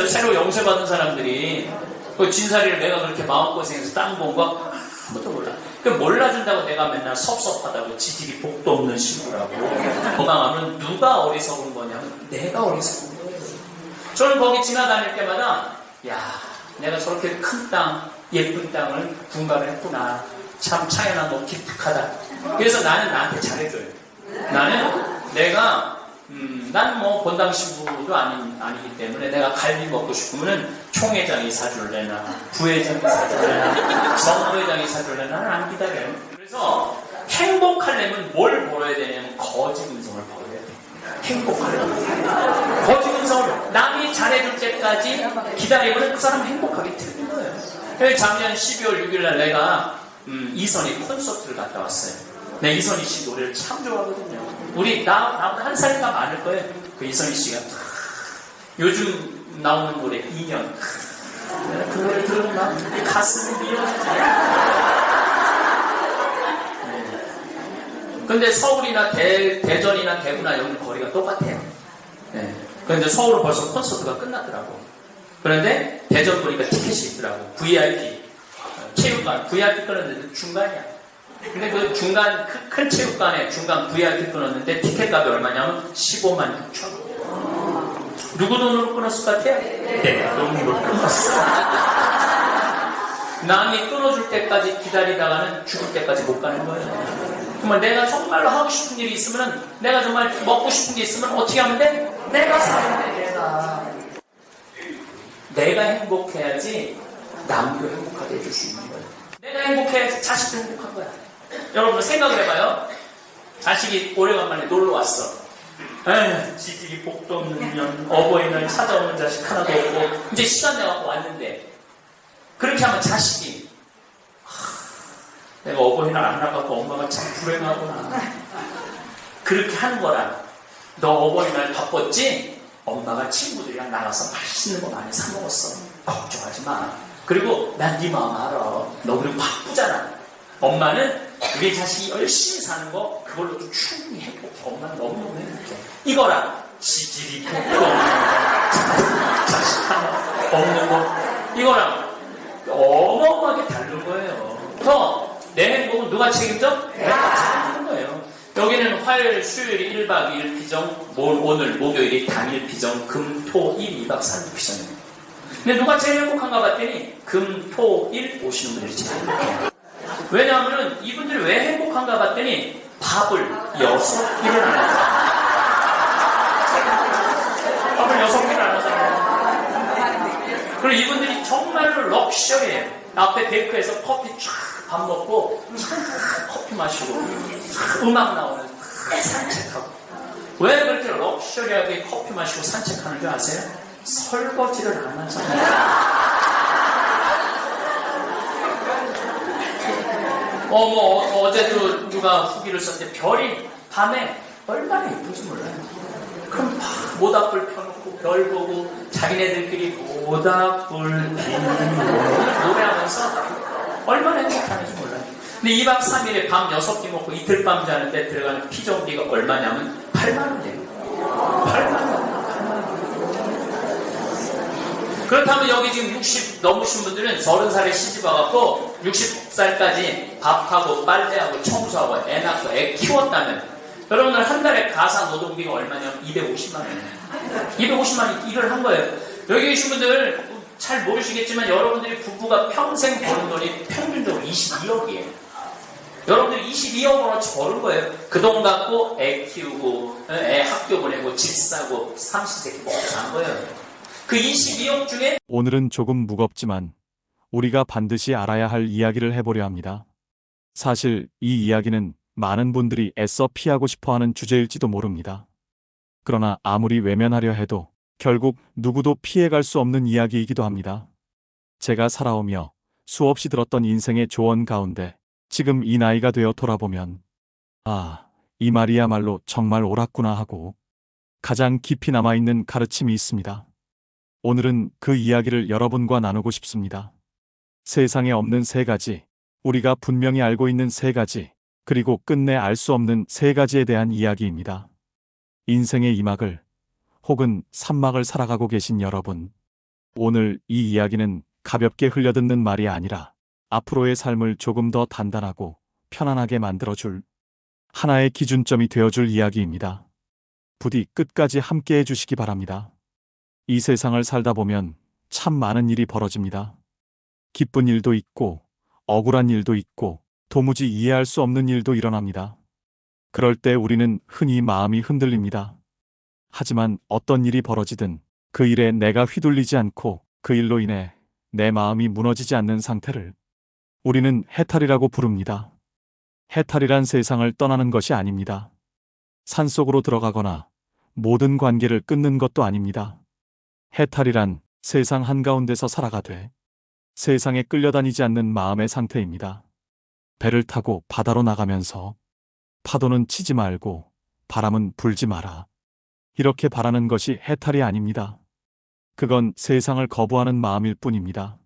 새로 영세받은 사람들이 그 진사리를 내가 그렇게 마음고생해서 땅 본 거 아무도 몰라. 그 몰라준다고 내가 맨날 섭섭하다고 지질이 복도 없는 신부라고 도망하면 누가 어리석은 거냐면 내가 어리석은 거예요. 저는 거기 지나다닐 때마다 야, 내가 저렇게 큰 땅, 예쁜 땅을 분가를 했구나. 참 차연아 너 기특하다. 그래서 나는 나한테 잘해줘요. 나는 내가 난 뭐 본당 신부도 아니기 때문에 내가 갈비 먹고 싶으면 총회장이 사줄래나 부회장이 사줄래나 정부회장이 사줄래나 나는 안 기다려요. 그래서 행복하려면 뭘 벌어야 되냐면 거지 근성을 벌어야 돼. 행복하려면 거지 근성을 남이 잘해줄 때까지 기다리면 그 사람 행복하게 되는 거예요. 그래서 작년 12월 6일 날 내가 이선희 콘서트를 갔다 왔어요. 내 이선희 씨 노래를 참 좋아하거든요. 우리 나보다 한 살이가 많을 거예요. 그 이선희 씨가 요즘 나오는 노래 2년 그 노래 들으면 막 가슴이 미어지지. 근데 서울이나 대전이나 대구나 여기 거리가 똑같아요. 네. 그런데 서울은 벌써 콘서트가 끝났더라고. 그런데 대전 보니까 티켓이 있더라고. VIP 체육관 VIP 끊었는데 중간이야. 근데 그 중간 큰 체육관에 중간 VIP 끊었는데 티켓 값이 얼마냐면 15만 6천 원. 누구 돈으로 끊었을 것 같아요? 내가 돈으로 끊었어. 남이 끊어줄 때까지 기다리다가는 죽을 때까지 못 가는 거예요. 정말 내가 정말로 하고 싶은 일이 있으면 내가 정말 먹고 싶은 게 있으면 어떻게 하면 돼? 내가 사면 돼. 내가 행복해야지 남도 행복하게 해줄 수 있는 거예요. 내가 행복해야지 자식도 행복한 거야. 여러분 생각을 해봐요. 자식이 오래간만에 놀러 왔어. 에휴, 지들이 복도 없는 년, 어버이날 찾아오는 자식 하나도 없고 이제 시간 내갖고 왔는데 그렇게 하면 자식이 내가 어버이날 안 나가고 엄마가 참 불행하구나. 그렇게 하는 거라. 너 어버이날 바빴지? 엄마가 친구들이랑 나가서 맛있는 거 많이 사 먹었어. 걱정하지 마. 그리고 난 네 마음 알아. 너 그리고 바쁘잖아. 엄마는 우리 자식이 열심히 사는 거 그걸로도 충분히 행복해. 엄마는 너무너무 행복해. 이거랑 지질이 복도 없는 자식 하나 없는 거 이거랑 어마어마하게 다른 거예요. 더 내 행복은 누가 책임져? 내가 책임지는 거예요. 여기는 화요일, 수요일이 1박 2일 비정, 오늘 목요일이 당일 비정, 금, 토, 일, 2박 3일 비정이에요. 근데 누가 제일 행복한가 봤더니 금, 토, 일 오시는 분들이 제일 행복해요. 왜냐하면 이분들이 왜 행복한가 봤더니 밥을 6끼를 안 하잖아요. 밥을 6끼를 안 하잖아요. 그리고 이분들이 정말로 럭셔리해요. 앞에 데크에서 커피 쫙 밥 먹고 커피 마시고 음악 나오는 산책하고. 왜 그렇게 럭셔리하게 커피 마시고 산책하는 줄 아세요? 설거지를 안 하잖아요. 어제도 누가 후기를 썼는데 별이 밤에 얼마나 예쁜지 몰라요. 그럼 막 모닥불 펴놓고 별 보고 자기네들끼리 모닥불 피우고 노래하면서 얼마나 행복하는지 몰라요. 근데 2박 3일에 밤 6끼 먹고 이틀 밤 자는데 들어가는 피정비가 얼마냐면 8만 원이에요. 8만 원. 그렇다면 여기 지금 60 넘으신 분들은 30살에 시집 와갖고 60살까지 밥하고 빨래하고 청소하고 애 낳고 애 키웠다면 여러분들 한 달에 가사 노동비가 얼마냐면 250만 원이에요. 250만 원 일을 한 거예요. 여기 계신 분들 잘 모르시겠지만 여러분들이 부부가 평생 버는 돈이 평균적으로 22억이에요. 여러분들이 22억 원어치 버는 거예요. 그 돈 갖고 애 키우고 애 학교 보내고 집 사고 삼시세끼 먹고 산 거예요. 그 22억 중에 오늘은 조금 무겁지만 우리가 반드시 알아야 할 이야기를 해보려 합니다. 사실 이 이야기는 많은 분들이 애써 피하고 싶어하는 주제일지도 모릅니다. 그러나 아무리 외면하려 해도 결국 누구도 피해갈 수 없는 이야기이기도 합니다. 제가 살아오며 수없이 들었던 인생의 조언 가운데 지금 이 나이가 되어 돌아보면 이 말이야말로 정말 옳았구나 하고 가장 깊이 남아있는 가르침이 있습니다. 오늘은 그 이야기를 여러분과 나누고 싶습니다. 세상에 없는 3가지, 우리가 분명히 알고 있는 3가지, 그리고 끝내 알 수 없는 3가지에 대한 이야기입니다. 인생의 2막을 혹은 3막을 살아가고 계신 여러분, 오늘 이 이야기는 가볍게 흘려듣는 말이 아니라 앞으로의 삶을 조금 더 단단하고 편안하게 만들어줄 하나의 기준점이 되어줄 이야기입니다. 부디 끝까지 함께 해주시기 바랍니다. 이 세상을 살다 보면 참 많은 일이 벌어집니다. 기쁜 일도 있고, 억울한 일도 있고, 도무지 이해할 수 없는 일도 일어납니다. 그럴 때 우리는 흔히 마음이 흔들립니다. 하지만 어떤 일이 벌어지든 그 일에 내가 휘둘리지 않고 그 일로 인해 내 마음이 무너지지 않는 상태를 우리는 해탈이라고 부릅니다. 해탈이란 세상을 떠나는 것이 아닙니다. 산속으로 들어가거나 모든 관계를 끊는 것도 아닙니다. 해탈이란 세상 한가운데서 살아가되 세상에 끌려다니지 않는 마음의 상태입니다. 배를 타고 바다로 나가면서 파도는 치지 말고 바람은 불지 마라. 이렇게 바라는 것이 해탈이 아닙니다. 그건 세상을 거부하는 마음일 뿐입니다.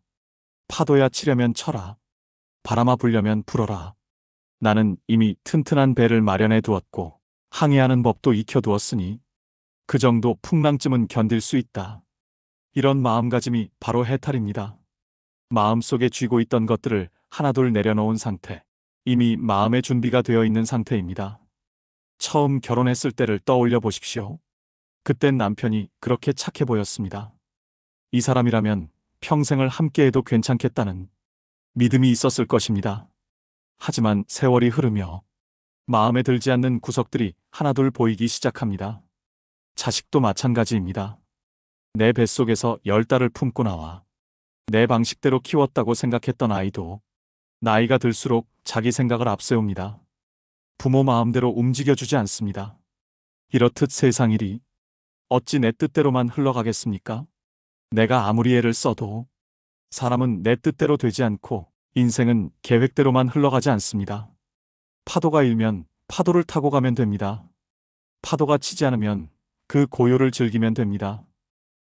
파도야 치려면 쳐라. 바람아 불려면 불어라. 나는 이미 튼튼한 배를 마련해 두었고 항해하는 법도 익혀두었으니 그 정도 풍랑쯤은 견딜 수 있다. 이런 마음가짐이 바로 해탈입니다. 마음속에 쥐고 있던 것들을 하나둘 내려놓은 상태, 이미 마음의 준비가 되어 있는 상태입니다. 처음 결혼했을 때를 떠올려 보십시오. 그땐 남편이 그렇게 착해 보였습니다. 이 사람이라면 평생을 함께해도 괜찮겠다는 믿음이 있었을 것입니다. 하지만 세월이 흐르며 마음에 들지 않는 구석들이 하나둘 보이기 시작합니다. 자식도 마찬가지입니다. 내 뱃속에서 10달을 품고 나와 내 방식대로 키웠다고 생각했던 아이도 나이가 들수록 자기 생각을 앞세웁니다. 부모 마음대로 움직여주지 않습니다. 이렇듯 세상 일이 어찌 내 뜻대로만 흘러가겠습니까? 내가 아무리 애를 써도 사람은 내 뜻대로 되지 않고 인생은 계획대로만 흘러가지 않습니다. 파도가 일면 파도를 타고 가면 됩니다. 파도가 치지 않으면 그 고요를 즐기면 됩니다.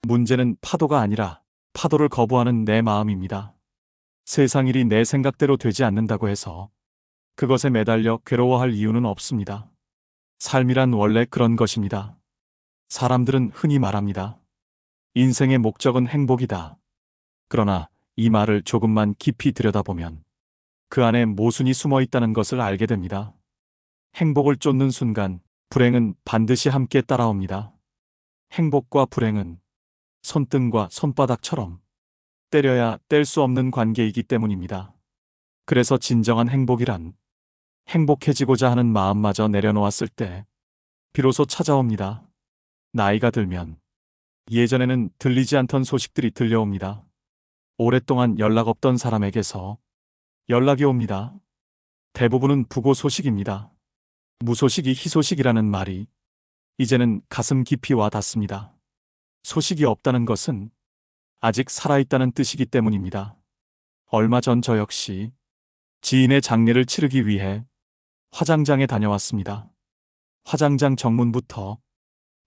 문제는 파도가 아니라 파도를 거부하는 내 마음입니다. 세상 일이 내 생각대로 되지 않는다고 해서 그것에 매달려 괴로워할 이유는 없습니다. 삶이란 원래 그런 것입니다. 사람들은 흔히 말합니다. 인생의 목적은 행복이다. 그러나 이 말을 조금만 깊이 들여다보면 그 안에 모순이 숨어 있다는 것을 알게 됩니다. 행복을 쫓는 순간 불행은 반드시 함께 따라옵니다. 행복과 불행은 손등과 손바닥처럼 때려야 뗄 수 없는 관계이기 때문입니다. 그래서 진정한 행복이란 행복해지고자 하는 마음마저 내려놓았을 때 비로소 찾아옵니다. 나이가 들면 예전에는 들리지 않던 소식들이 들려옵니다. 오랫동안 연락 없던 사람에게서 연락이 옵니다. 대부분은 부고 소식입니다. 무소식이 희소식이라는 말이 이제는 가슴 깊이 와 닿습니다. 소식이 없다는 것은 아직 살아있다는 뜻이기 때문입니다. 얼마 전 저 역시 지인의 장례를 치르기 위해 화장장에 다녀왔습니다. 화장장 정문부터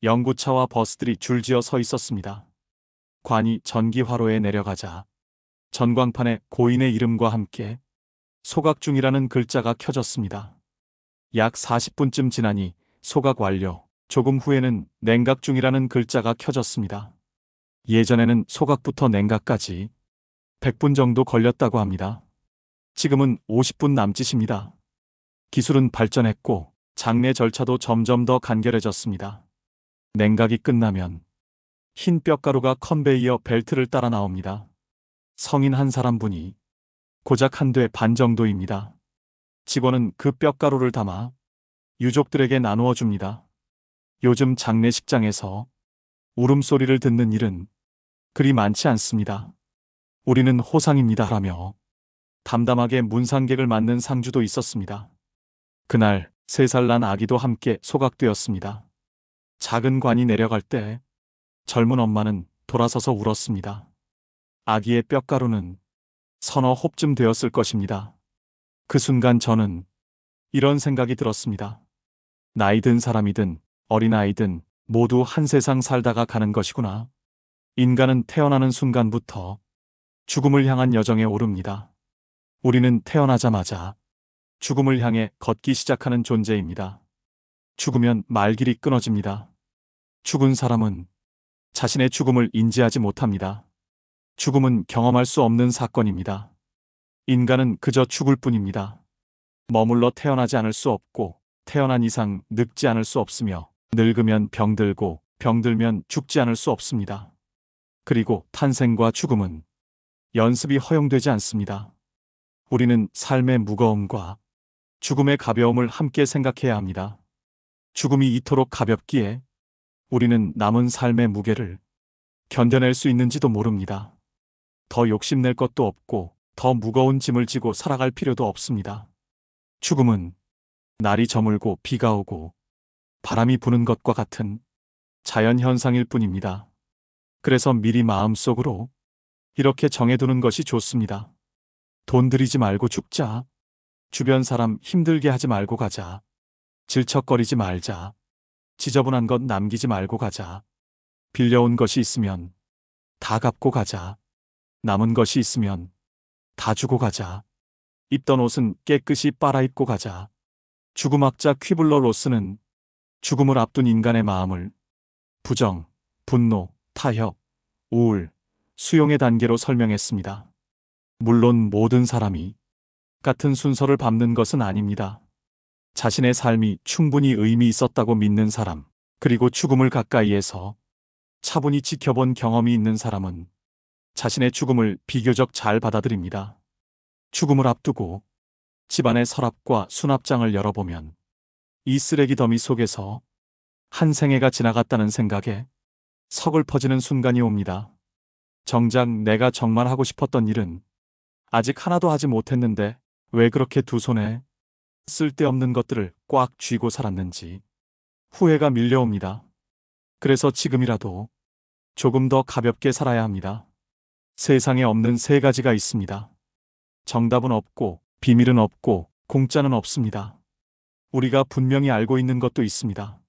연구차와 버스들이 줄지어 서 있었습니다. 관이 전기화로에 내려가자 전광판에 고인의 이름과 함께 소각 중이라는 글자가 켜졌습니다. 약 40분쯤 지나니 소각 완료, 조금 후에는 냉각 중이라는 글자가 켜졌습니다. 예전에는 소각부터 냉각까지 100분 정도 걸렸다고 합니다. 지금은 50분 남짓입니다. 기술은 발전했고 장례 절차도 점점 더 간결해졌습니다. 냉각이 끝나면 흰 뼈가루가 컨베이어 벨트를 따라 나옵니다. 성인 한 사람분이 고작 한 돼 반 정도입니다. 직원은 그 뼈가루를 담아 유족들에게 나누어 줍니다. 요즘 장례식장에서 울음소리를 듣는 일은 그리 많지 않습니다. 우리는 호상입니다 라며 담담하게 문상객을 맞는 상주도 있었습니다. 그날 3살 난 아기도 함께 소각되었습니다. 작은 관이 내려갈 때 젊은 엄마는 돌아서서 울었습니다. 아기의 뼈가루는 서너 홉쯤 되었을 것입니다. 그 순간 저는 이런 생각이 들었습니다. 나이 든 사람이든 어린아이든 모두 한 세상 살다가 가는 것이구나. 인간은 태어나는 순간부터 죽음을 향한 여정에 오릅니다. 우리는 태어나자마자 죽음을 향해 걷기 시작하는 존재입니다. 죽으면 말길이 끊어집니다. 죽은 사람은 자신의 죽음을 인지하지 못합니다. 죽음은 경험할 수 없는 사건입니다. 인간은 그저 죽을 뿐입니다. 머물러 태어나지 않을 수 없고, 태어난 이상 늙지 않을 수 없으며, 늙으면 병들고, 병들면 죽지 않을 수 없습니다. 그리고 탄생과 죽음은 연습이 허용되지 않습니다. 우리는 삶의 무거움과 죽음의 가벼움을 함께 생각해야 합니다. 죽음이 이토록 가볍기에 우리는 남은 삶의 무게를 견뎌낼 수 있는지도 모릅니다. 더 욕심낼 것도 없고 더 무거운 짐을 지고 살아갈 필요도 없습니다. 죽음은 날이 저물고 비가 오고 바람이 부는 것과 같은 자연 현상일 뿐입니다. 그래서 미리 마음속으로 이렇게 정해두는 것이 좋습니다. 돈 들이지 말고 죽자. 주변 사람 힘들게 하지 말고 가자. 질척거리지 말자. 지저분한 것 남기지 말고 가자. 빌려온 것이 있으면 다 갚고 가자. 남은 것이 있으면 다 주고 가자. 입던 옷은 깨끗이 빨아입고 가자. 죽음학자 퀴블러 로스는 죽음을 앞둔 인간의 마음을 부정, 분노, 타협, 우울, 수용의 단계로 설명했습니다. 물론 모든 사람이 같은 순서를 밟는 것은 아닙니다. 자신의 삶이 충분히 의미 있었다고 믿는 사람, 그리고 죽음을 가까이에서 차분히 지켜본 경험이 있는 사람은 자신의 죽음을 비교적 잘 받아들입니다. 죽음을 앞두고 집안의 서랍과 수납장을 열어보면 이 쓰레기 더미 속에서 한 생애가 지나갔다는 생각에 서글퍼지는 순간이 옵니다. 정작 내가 정말 하고 싶었던 일은 아직 하나도 하지 못했는데 왜 그렇게 두 손에 쓸데없는 것들을 꽉 쥐고 살았는지 후회가 밀려옵니다. 그래서 지금이라도 조금 더 가볍게 살아야 합니다. 세상에 없는 세 가지가 있습니다. 정답은 없고 비밀은 없고 공짜는 없습니다. 우리가 분명히 알고 있는 것도 있습니다.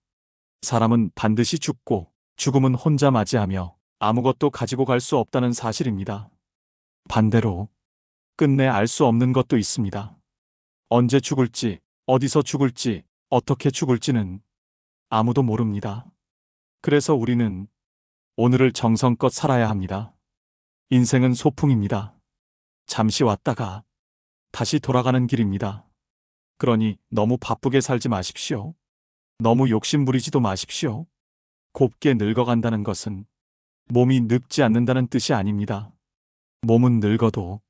사람은 반드시 죽고 죽음은 혼자 맞이하며 아무것도 가지고 갈 수 없다는 사실입니다. 반대로 끝내 알 수 없는 것도 있습니다. 언제 죽을지, 어디서 죽을지, 어떻게 죽을지는 아무도 모릅니다. 그래서 우리는 오늘을 정성껏 살아야 합니다. 인생은 소풍입니다. 잠시 왔다가 다시 돌아가는 길입니다. 그러니 너무 바쁘게 살지 마십시오. 너무 욕심 부리지도 마십시오. 곱게 늙어간다는 것은 몸이 늙지 않는다는 뜻이 아닙니다. 몸은 늙어도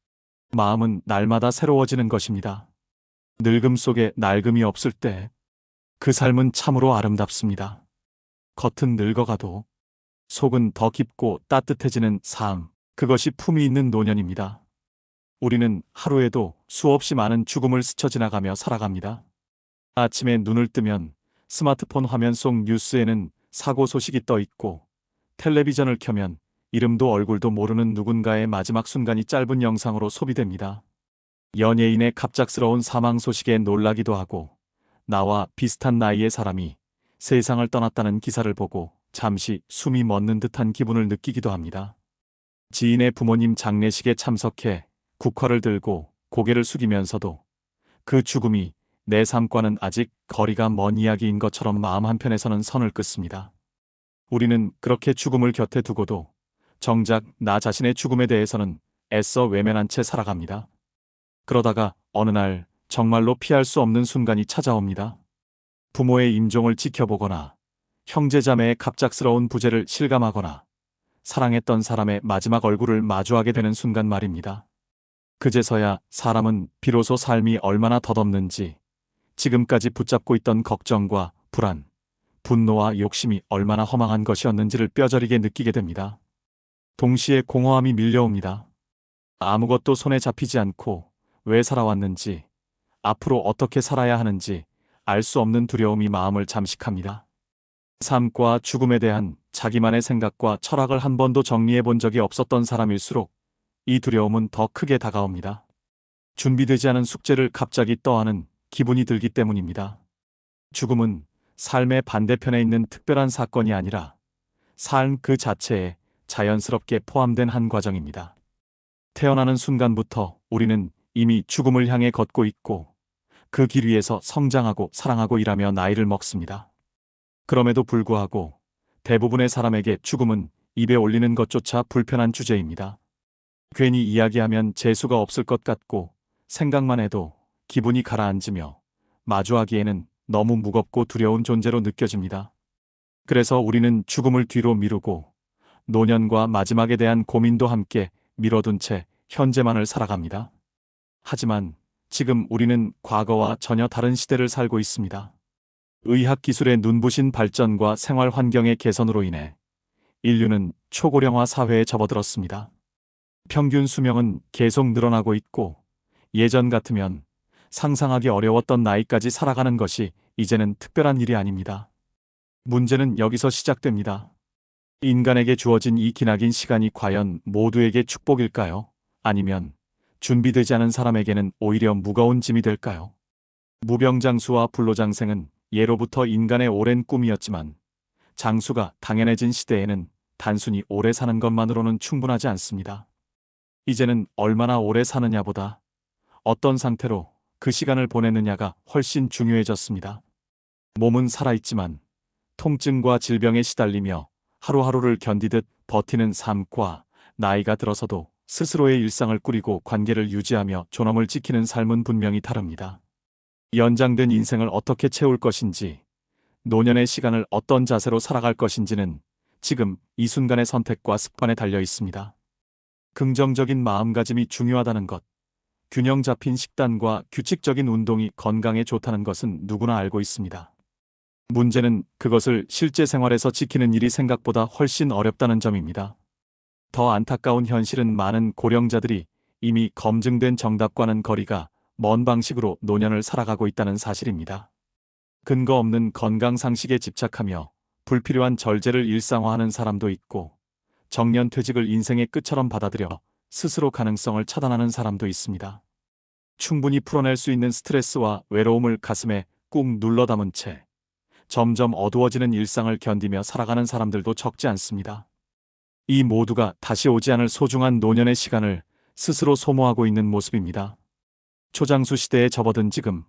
마음은 날마다 새로워지는 것입니다. 늙음 속에 낡음이 없을 때 그 삶은 참으로 아름답습니다. 겉은 늙어가도 속은 더 깊고 따뜻해지는 삶, 그것이 품위 있는 노년입니다. 우리는 하루에도 수없이 많은 죽음을 스쳐 지나가며 살아갑니다. 아침에 눈을 뜨면 스마트폰 화면 속 뉴스에는 사고 소식이 떠 있고, 텔레비전을 켜면 이름도 얼굴도 모르는 누군가의 마지막 순간이 짧은 영상으로 소비됩니다. 연예인의 갑작스러운 사망 소식에 놀라기도 하고, 나와 비슷한 나이의 사람이 세상을 떠났다는 기사를 보고 잠시 숨이 멎는 듯한 기분을 느끼기도 합니다. 지인의 부모님 장례식에 참석해 국화를 들고 고개를 숙이면서도 그 죽음이 내 삶과는 아직 거리가 먼 이야기인 것처럼 마음 한편에서는 선을 긋습니다. 우리는 그렇게 죽음을 곁에 두고도 정작 나 자신의 죽음에 대해서는 애써 외면한 채 살아갑니다. 그러다가 어느 날 정말로 피할 수 없는 순간이 찾아옵니다. 부모의 임종을 지켜보거나 형제자매의 갑작스러운 부재를 실감하거나 사랑했던 사람의 마지막 얼굴을 마주하게 되는 순간 말입니다. 그제서야 사람은 비로소 삶이 얼마나 덧없는지, 지금까지 붙잡고 있던 걱정과 불안, 분노와 욕심이 얼마나 허망한 것이었는지를 뼈저리게 느끼게 됩니다. 동시에 공허함이 밀려옵니다. 아무것도 손에 잡히지 않고 왜 살아왔는지, 앞으로 어떻게 살아야 하는지 알 수 없는 두려움이 마음을 잠식합니다. 삶과 죽음에 대한 자기만의 생각과 철학을 한 번도 정리해 본 적이 없었던 사람일수록 이 두려움은 더 크게 다가옵니다. 준비되지 않은 숙제를 갑자기 떠안은 기분이 들기 때문입니다. 죽음은 삶의 반대편에 있는 특별한 사건이 아니라 삶 그 자체에 자연스럽게 포함된 한 과정입니다. 태어나는 순간부터 우리는 이미 죽음을 향해 걷고 있고 그 길 위에서 성장하고 사랑하고 일하며 나이를 먹습니다. 그럼에도 불구하고 대부분의 사람에게 죽음은 입에 올리는 것조차 불편한 주제입니다. 괜히 이야기하면 재수가 없을 것 같고 생각만 해도 기분이 가라앉으며 마주하기에는 너무 무겁고 두려운 존재로 느껴집니다. 그래서 우리는 죽음을 뒤로 미루고 노년과 마지막에 대한 고민도 함께 미뤄둔 채 현재만을 살아갑니다. 하지만 지금 우리는 과거와 전혀 다른 시대를 살고 있습니다. 의학기술의 눈부신 발전과 생활 환경의 개선으로 인해 인류는 초고령화 사회에 접어들었습니다. 평균 수명은 계속 늘어나고 있고 예전 같으면 상상하기 어려웠던 나이까지 살아가는 것이 이제는 특별한 일이 아닙니다. 문제는 여기서 시작됩니다. 인간에게 주어진 이 기나긴 시간이 과연 모두에게 축복일까요? 아니면 준비되지 않은 사람에게는 오히려 무거운 짐이 될까요? 무병장수와 불로장생은 예로부터 인간의 오랜 꿈이었지만 장수가 당연해진 시대에는 단순히 오래 사는 것만으로는 충분하지 않습니다. 이제는 얼마나 오래 사느냐보다 어떤 상태로 그 시간을 보내느냐가 훨씬 중요해졌습니다. 몸은 살아있지만 통증과 질병에 시달리며 하루하루를 견디듯 버티는 삶과 나이가 들어서도 스스로의 일상을 꾸리고 관계를 유지하며 존엄을 지키는 삶은 분명히 다릅니다. 연장된 인생을 어떻게 채울 것인지, 노년의 시간을 어떤 자세로 살아갈 것인지는 지금 이 순간의 선택과 습관에 달려 있습니다. 긍정적인 마음가짐이 중요하다는 것, 균형 잡힌 식단과 규칙적인 운동이 건강에 좋다는 것은 누구나 알고 있습니다. 문제는 그것을 실제 생활에서 지키는 일이 생각보다 훨씬 어렵다는 점입니다. 더 안타까운 현실은 많은 고령자들이 이미 검증된 정답과는 거리가 먼 방식으로 노년을 살아가고 있다는 사실입니다. 근거 없는 건강 상식에 집착하며 불필요한 절제를 일상화하는 사람도 있고 정년퇴직을 인생의 끝처럼 받아들여 스스로 가능성을 차단하는 사람도 있습니다. 충분히 풀어낼 수 있는 스트레스와 외로움을 가슴에 꾹 눌러 담은 채 점점 어두워지는 일상을 견디며 살아가는 사람들도 적지 않습니다. 이 모두가 다시 오지 않을 소중한 노년의 시간을 스스로 소모하고 있는 모습입니다. 초장수 시대에 접어든 지금,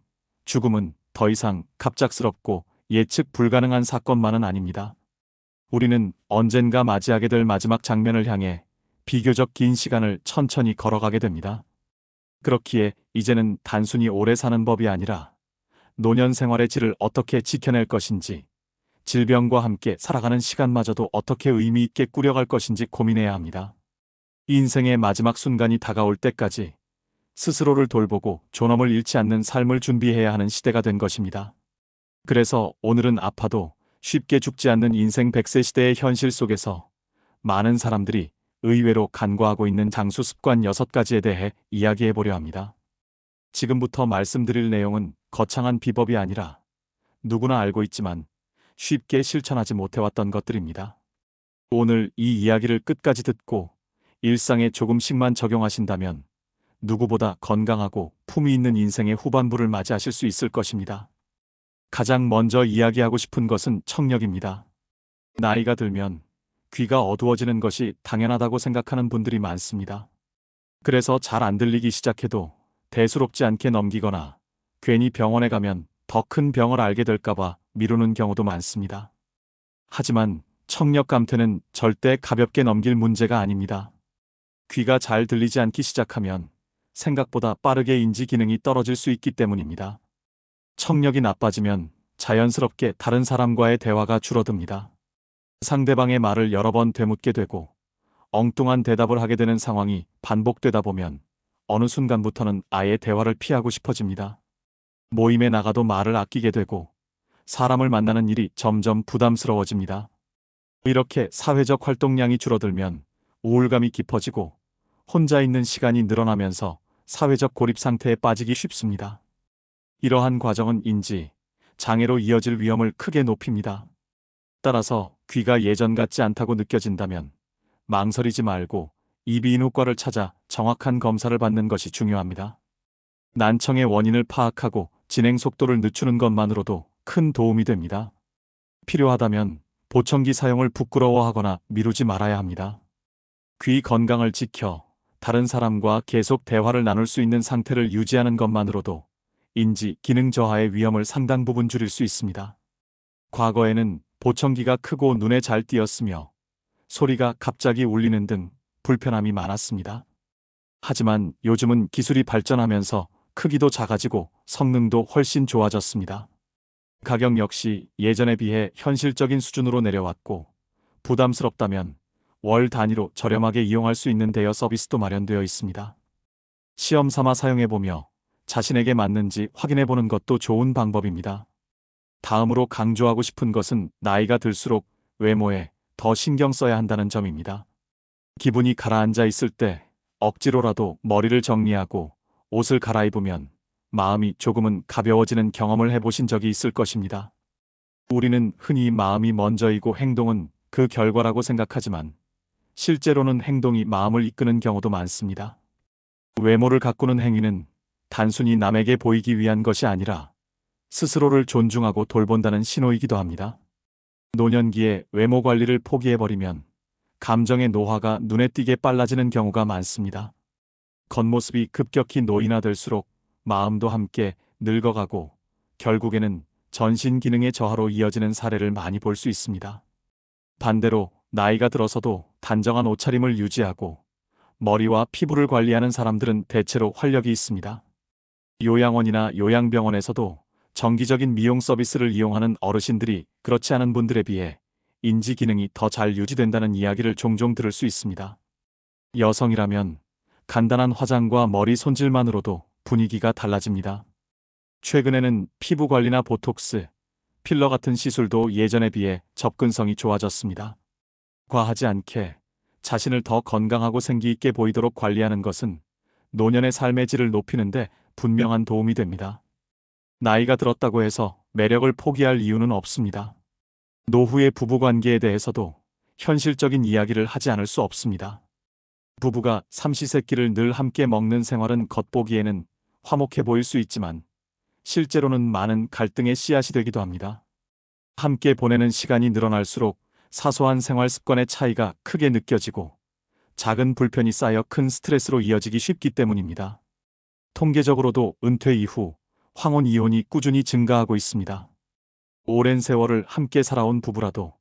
죽음은 더 이상 갑작스럽고 예측 불가능한 사건만은 아닙니다. 우리는 언젠가 맞이하게 될 마지막 장면을 향해 비교적 긴 시간을 천천히 걸어가게 됩니다. 그렇기에 이제는 단순히 오래 사는 법이 아니라 노년 생활의 질을 어떻게 지켜낼 것인지, 질병과 함께 살아가는 시간마저도 어떻게 의미 있게 꾸려갈 것인지 고민해야 합니다. 인생의 마지막 순간이 다가올 때까지 스스로를 돌보고 존엄을 잃지 않는 삶을 준비해야 하는 시대가 된 것입니다. 그래서 오늘은 아파도 쉽게 죽지 않는 인생 100세 시대의 현실 속에서 많은 사람들이 의외로 간과하고 있는 장수 습관 6가지에 대해 이야기해 보려 합니다. 지금부터 말씀드릴 내용은 거창한 비법이 아니라 누구나 알고 있지만 쉽게 실천하지 못해왔던 것들입니다. 오늘 이 이야기를 끝까지 듣고 일상에 조금씩만 적용하신다면 누구보다 건강하고 품위 있는 인생의 후반부를 맞이하실 수 있을 것입니다. 가장 먼저 이야기하고 싶은 것은 청력입니다. 나이가 들면 귀가 어두워지는 것이 당연하다고 생각하는 분들이 많습니다. 그래서 잘 안 들리기 시작해도 대수롭지 않게 넘기거나 괜히 병원에 가면 더 큰 병을 앓게 될까봐 미루는 경우도 많습니다. 하지만 청력 감퇴는 절대 가볍게 넘길 문제가 아닙니다. 귀가 잘 들리지 않기 시작하면 생각보다 빠르게 인지 기능이 떨어질 수 있기 때문입니다. 청력이 나빠지면 자연스럽게 다른 사람과의 대화가 줄어듭니다. 상대방의 말을 여러 번 되묻게 되고 엉뚱한 대답을 하게 되는 상황이 반복되다 보면 어느 순간부터는 아예 대화를 피하고 싶어집니다. 모임에 나가도 말을 아끼게 되고 사람을 만나는 일이 점점 부담스러워집니다. 이렇게 사회적 활동량이 줄어들면 우울감이 깊어지고 혼자 있는 시간이 늘어나면서 사회적 고립 상태에 빠지기 쉽습니다. 이러한 과정은 인지, 장애로 이어질 위험을 크게 높입니다. 따라서 귀가 예전 같지 않다고 느껴진다면 망설이지 말고 이비인후과를 찾아 정확한 검사를 받는 것이 중요합니다. 난청의 원인을 파악하고 진행 속도를 늦추는 것만으로도 큰 도움이 됩니다. 필요하다면 보청기 사용을 부끄러워하거나 미루지 말아야 합니다. 귀 건강을 지켜 다른 사람과 계속 대화를 나눌 수 있는 상태를 유지하는 것만으로도 인지 기능 저하의 위험을 상당 부분 줄일 수 있습니다. 과거에는 보청기가 크고 눈에 잘 띄었으며 소리가 갑자기 울리는 등 불편함이 많았습니다. 하지만 요즘은 기술이 발전하면서 크기도 작아지고 성능도 훨씬 좋아졌습니다. 가격 역시 예전에 비해 현실적인 수준으로 내려왔고, 부담스럽다면 월 단위로 저렴하게 이용할 수 있는 대여 서비스도 마련되어 있습니다. 시험 삼아 사용해보며 자신에게 맞는지 확인해보는 것도 좋은 방법입니다. 다음으로 강조하고 싶은 것은 나이가 들수록 외모에 더 신경 써야 한다는 점입니다. 기분이 가라앉아 있을 때 억지로라도 머리를 정리하고 옷을 갈아입으면 마음이 조금은 가벼워지는 경험을 해보신 적이 있을 것입니다. 우리는 흔히 마음이 먼저이고 행동은 그 결과라고 생각하지만 실제로는 행동이 마음을 이끄는 경우도 많습니다. 외모를 가꾸는 행위는 단순히 남에게 보이기 위한 것이 아니라 스스로를 존중하고 돌본다는 신호이기도 합니다. 노년기에 외모 관리를 포기해버리면 감정의 노화가 눈에 띄게 빨라지는 경우가 많습니다. 겉모습이 급격히 노인화될수록 마음도 함께 늙어가고 결국에는 전신 기능의 저하로 이어지는 사례를 많이 볼 수 있습니다. 반대로 나이가 들어서도 단정한 옷차림을 유지하고 머리와 피부를 관리하는 사람들은 대체로 활력이 있습니다. 요양원이나 요양병원에서도 정기적인 미용 서비스를 이용하는 어르신들이 그렇지 않은 분들에 비해 인지 기능이 더 잘 유지된다는 이야기를 종종 들을 수 있습니다. 여성이라면 간단한 화장과 머리 손질만으로도 분위기가 달라집니다. 최근에는 피부 관리나 보톡스, 필러 같은 시술도 예전에 비해 접근성이 좋아졌습니다. 과하지 않게 자신을 더 건강하고 생기 있게 보이도록 관리하는 것은 노년의 삶의 질을 높이는데 분명한 도움이 됩니다. 나이가 들었다고 해서 매력을 포기할 이유는 없습니다. 노후의 부부관계에 대해서도 현실적인 이야기를 하지 않을 수 없습니다. 부부가 삼시세끼를 늘 함께 먹는 생활은 겉보기에는 화목해 보일 수 있지만 실제로는 많은 갈등의 씨앗이 되기도 합니다. 함께 보내는 시간이 늘어날수록 사소한 생활 습관의 차이가 크게 느껴지고 작은 불편이 쌓여 큰 스트레스로 이어지기 쉽기 때문입니다. 통계적으로도 은퇴 이후 황혼 이혼이 꾸준히 증가하고 있습니다. 오랜 세월을 함께 살아온 부부라도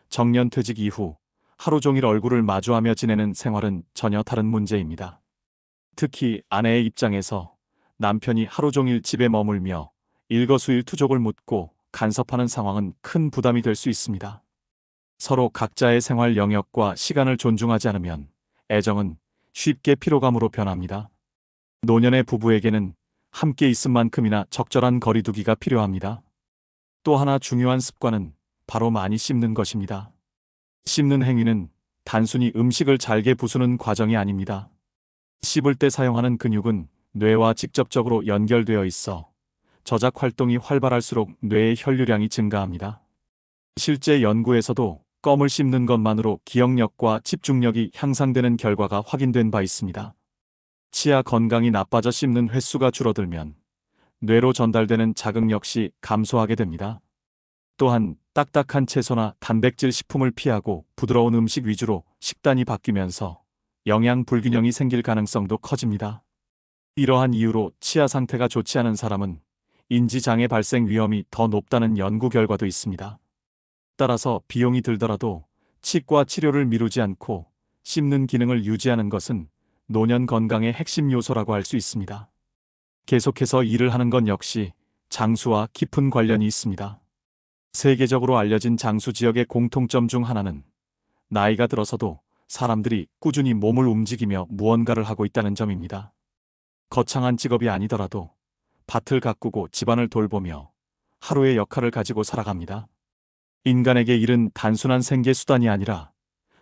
정년퇴직 이후 하루 종일 얼굴을 마주하며 지내는 생활은 전혀 다른 문제입니다. 특히 아내의 입장에서 남편이 하루 종일 집에 머물며 일거수일투족을 묻고 간섭하는 상황은 큰 부담이 될 수 있습니다. 서로 각자의 생활 영역과 시간을 존중하지 않으면 애정은 쉽게 피로감으로 변합니다. 노년의 부부에게는 함께 있은 만큼이나 적절한 거리두기가 필요합니다. 또 하나 중요한 습관은 바로 많이 씹는 것입니다. 씹는 행위는 단순히 음식을 잘게 부수는 과정이 아닙니다. 씹을 때 사용하는 근육은 뇌와 직접적으로 연결되어 있어 저작 활동이 활발할수록 뇌의 혈류량이 증가합니다. 실제 연구에서도 껌을 씹는 것만으로 기억력과 집중력이 향상되는 결과가 확인된 바 있습니다. 치아 건강이 나빠져 씹는 횟수가 줄어들면 뇌로 전달되는 자극 역시 감소하게 됩니다. 또한 딱딱한 채소나 단백질 식품을 피하고 부드러운 음식 위주로 식단이 바뀌면서 영양 불균형이 생길 가능성도 커집니다. 이러한 이유로 치아 상태가 좋지 않은 사람은 인지장애 발생 위험이 더 높다는 연구 결과도 있습니다. 따라서 비용이 들더라도 치과 치료를 미루지 않고 씹는 기능을 유지하는 것은 노년 건강의 핵심 요소라고 할 수 있습니다. 계속해서 일을 하는 건 역시 장수와 깊은 관련이 있습니다. 세계적으로 알려진 장수 지역의 공통점 중 하나는 나이가 들어서도 사람들이 꾸준히 몸을 움직이며 무언가를 하고 있다는 점입니다. 거창한 직업이 아니더라도 밭을 가꾸고 집안을 돌보며 하루의 역할을 가지고 살아갑니다. 인간에게 일은 단순한 생계 수단이 아니라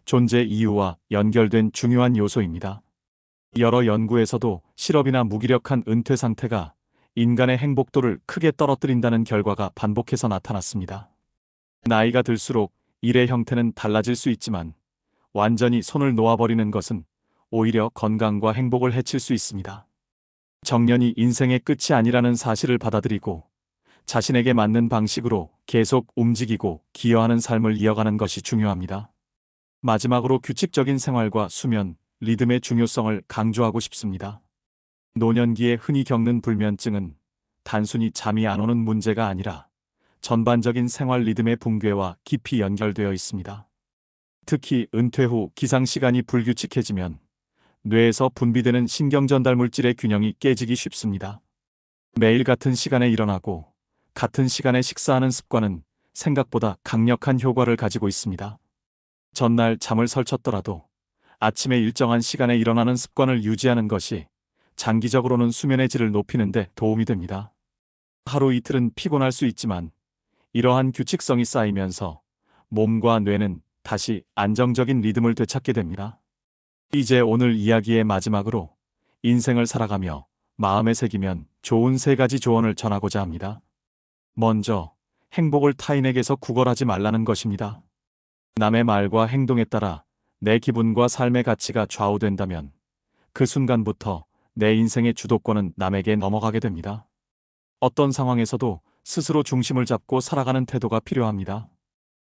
존재 이유와 연결된 중요한 요소입니다. 여러 연구에서도 실업이나 무기력한 은퇴 상태가 인간의 행복도를 크게 떨어뜨린다는 결과가 반복해서 나타났습니다. 나이가 들수록 일의 형태는 달라질 수 있지만 완전히 손을 놓아버리는 것은 오히려 건강과 행복을 해칠 수 있습니다. 정년이 인생의 끝이 아니라는 사실을 받아들이고 자신에게 맞는 방식으로 계속 움직이고 기여하는 삶을 이어가는 것이 중요합니다. 마지막으로 규칙적인 생활과 수면, 리듬의 중요성을 강조하고 싶습니다. 노년기에 흔히 겪는 불면증은 단순히 잠이 안 오는 문제가 아니라 전반적인 생활 리듬의 붕괴와 깊이 연결되어 있습니다. 특히 은퇴 후 기상 시간이 불규칙해지면 뇌에서 분비되는 신경전달 물질의 균형이 깨지기 쉽습니다. 매일 같은 시간에 일어나고 같은 시간에 식사하는 습관은 생각보다 강력한 효과를 가지고 있습니다. 전날 잠을 설쳤더라도 아침에 일정한 시간에 일어나는 습관을 유지하는 것이 장기적으로는 수면의 질을 높이는 데 도움이 됩니다. 하루 이틀은 피곤할 수 있지만 이러한 규칙성이 쌓이면서 몸과 뇌는 다시 안정적인 리듬을 되찾게 됩니다. 이제 오늘 이야기의 마지막으로 인생을 살아가며 마음에 새기면 좋은 3가지 조언을 전하고자 합니다. 먼저, 행복을 타인에게서 구걸하지 말라는 것입니다. 남의 말과 행동에 따라 내 기분과 삶의 가치가 좌우된다면 그 순간부터 내 인생의 주도권은 남에게 넘어가게 됩니다. 어떤 상황에서도 스스로 중심을 잡고 살아가는 태도가 필요합니다.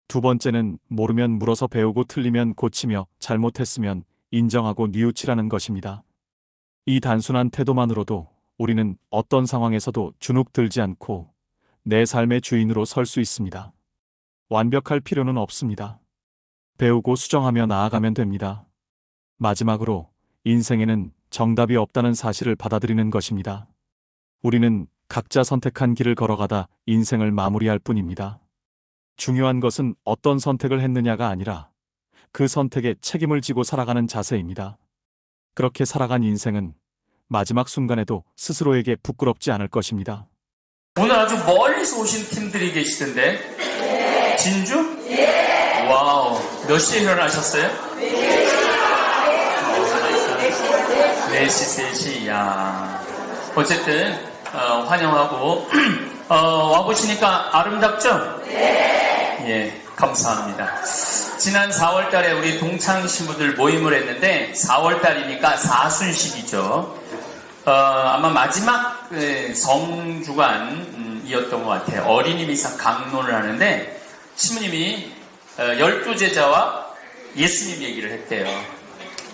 두 번째는 모르면 물어서 배우고 틀리면 고치며 잘못했으면 인정하고 뉘우치라는 것입니다. 이 단순한 태도만으로도 우리는 어떤 상황에서도 주눅 들지 않고 내 삶의 주인으로 설 수 있습니다. 완벽할 필요는 없습니다. 배우고 수정하며 나아가면 됩니다. 마지막으로 인생에는 정답이 없다는 사실을 받아들이는 것입니다. 우리는 각자 선택한 길을 걸어가다 인생을 마무리할 뿐입니다. 중요한 것은 어떤 선택을 했느냐가 아니라 그 선택에 책임을 지고 살아가는 자세입니다. 그렇게 살아간 인생은 마지막 순간에도 스스로에게 부끄럽지 않을 것입니다. 오늘 아주 멀리서 오신 팀들이 계시던데. 진주? 와우. 몇 시에 일어나셨어요? 4시, 3시. 야. 어쨌든 환영하고 와보시니까 아름답죠? 예, 감사합니다. 지난 4월 달에 우리 동창 신부들 모임을 했는데 4월 달이니까 사순식이죠. 아마 마지막 성주간이었던 것 같아요. 어린이 미사 강론을 하는데 신부님이 12제자와 예수님 얘기를 했대요.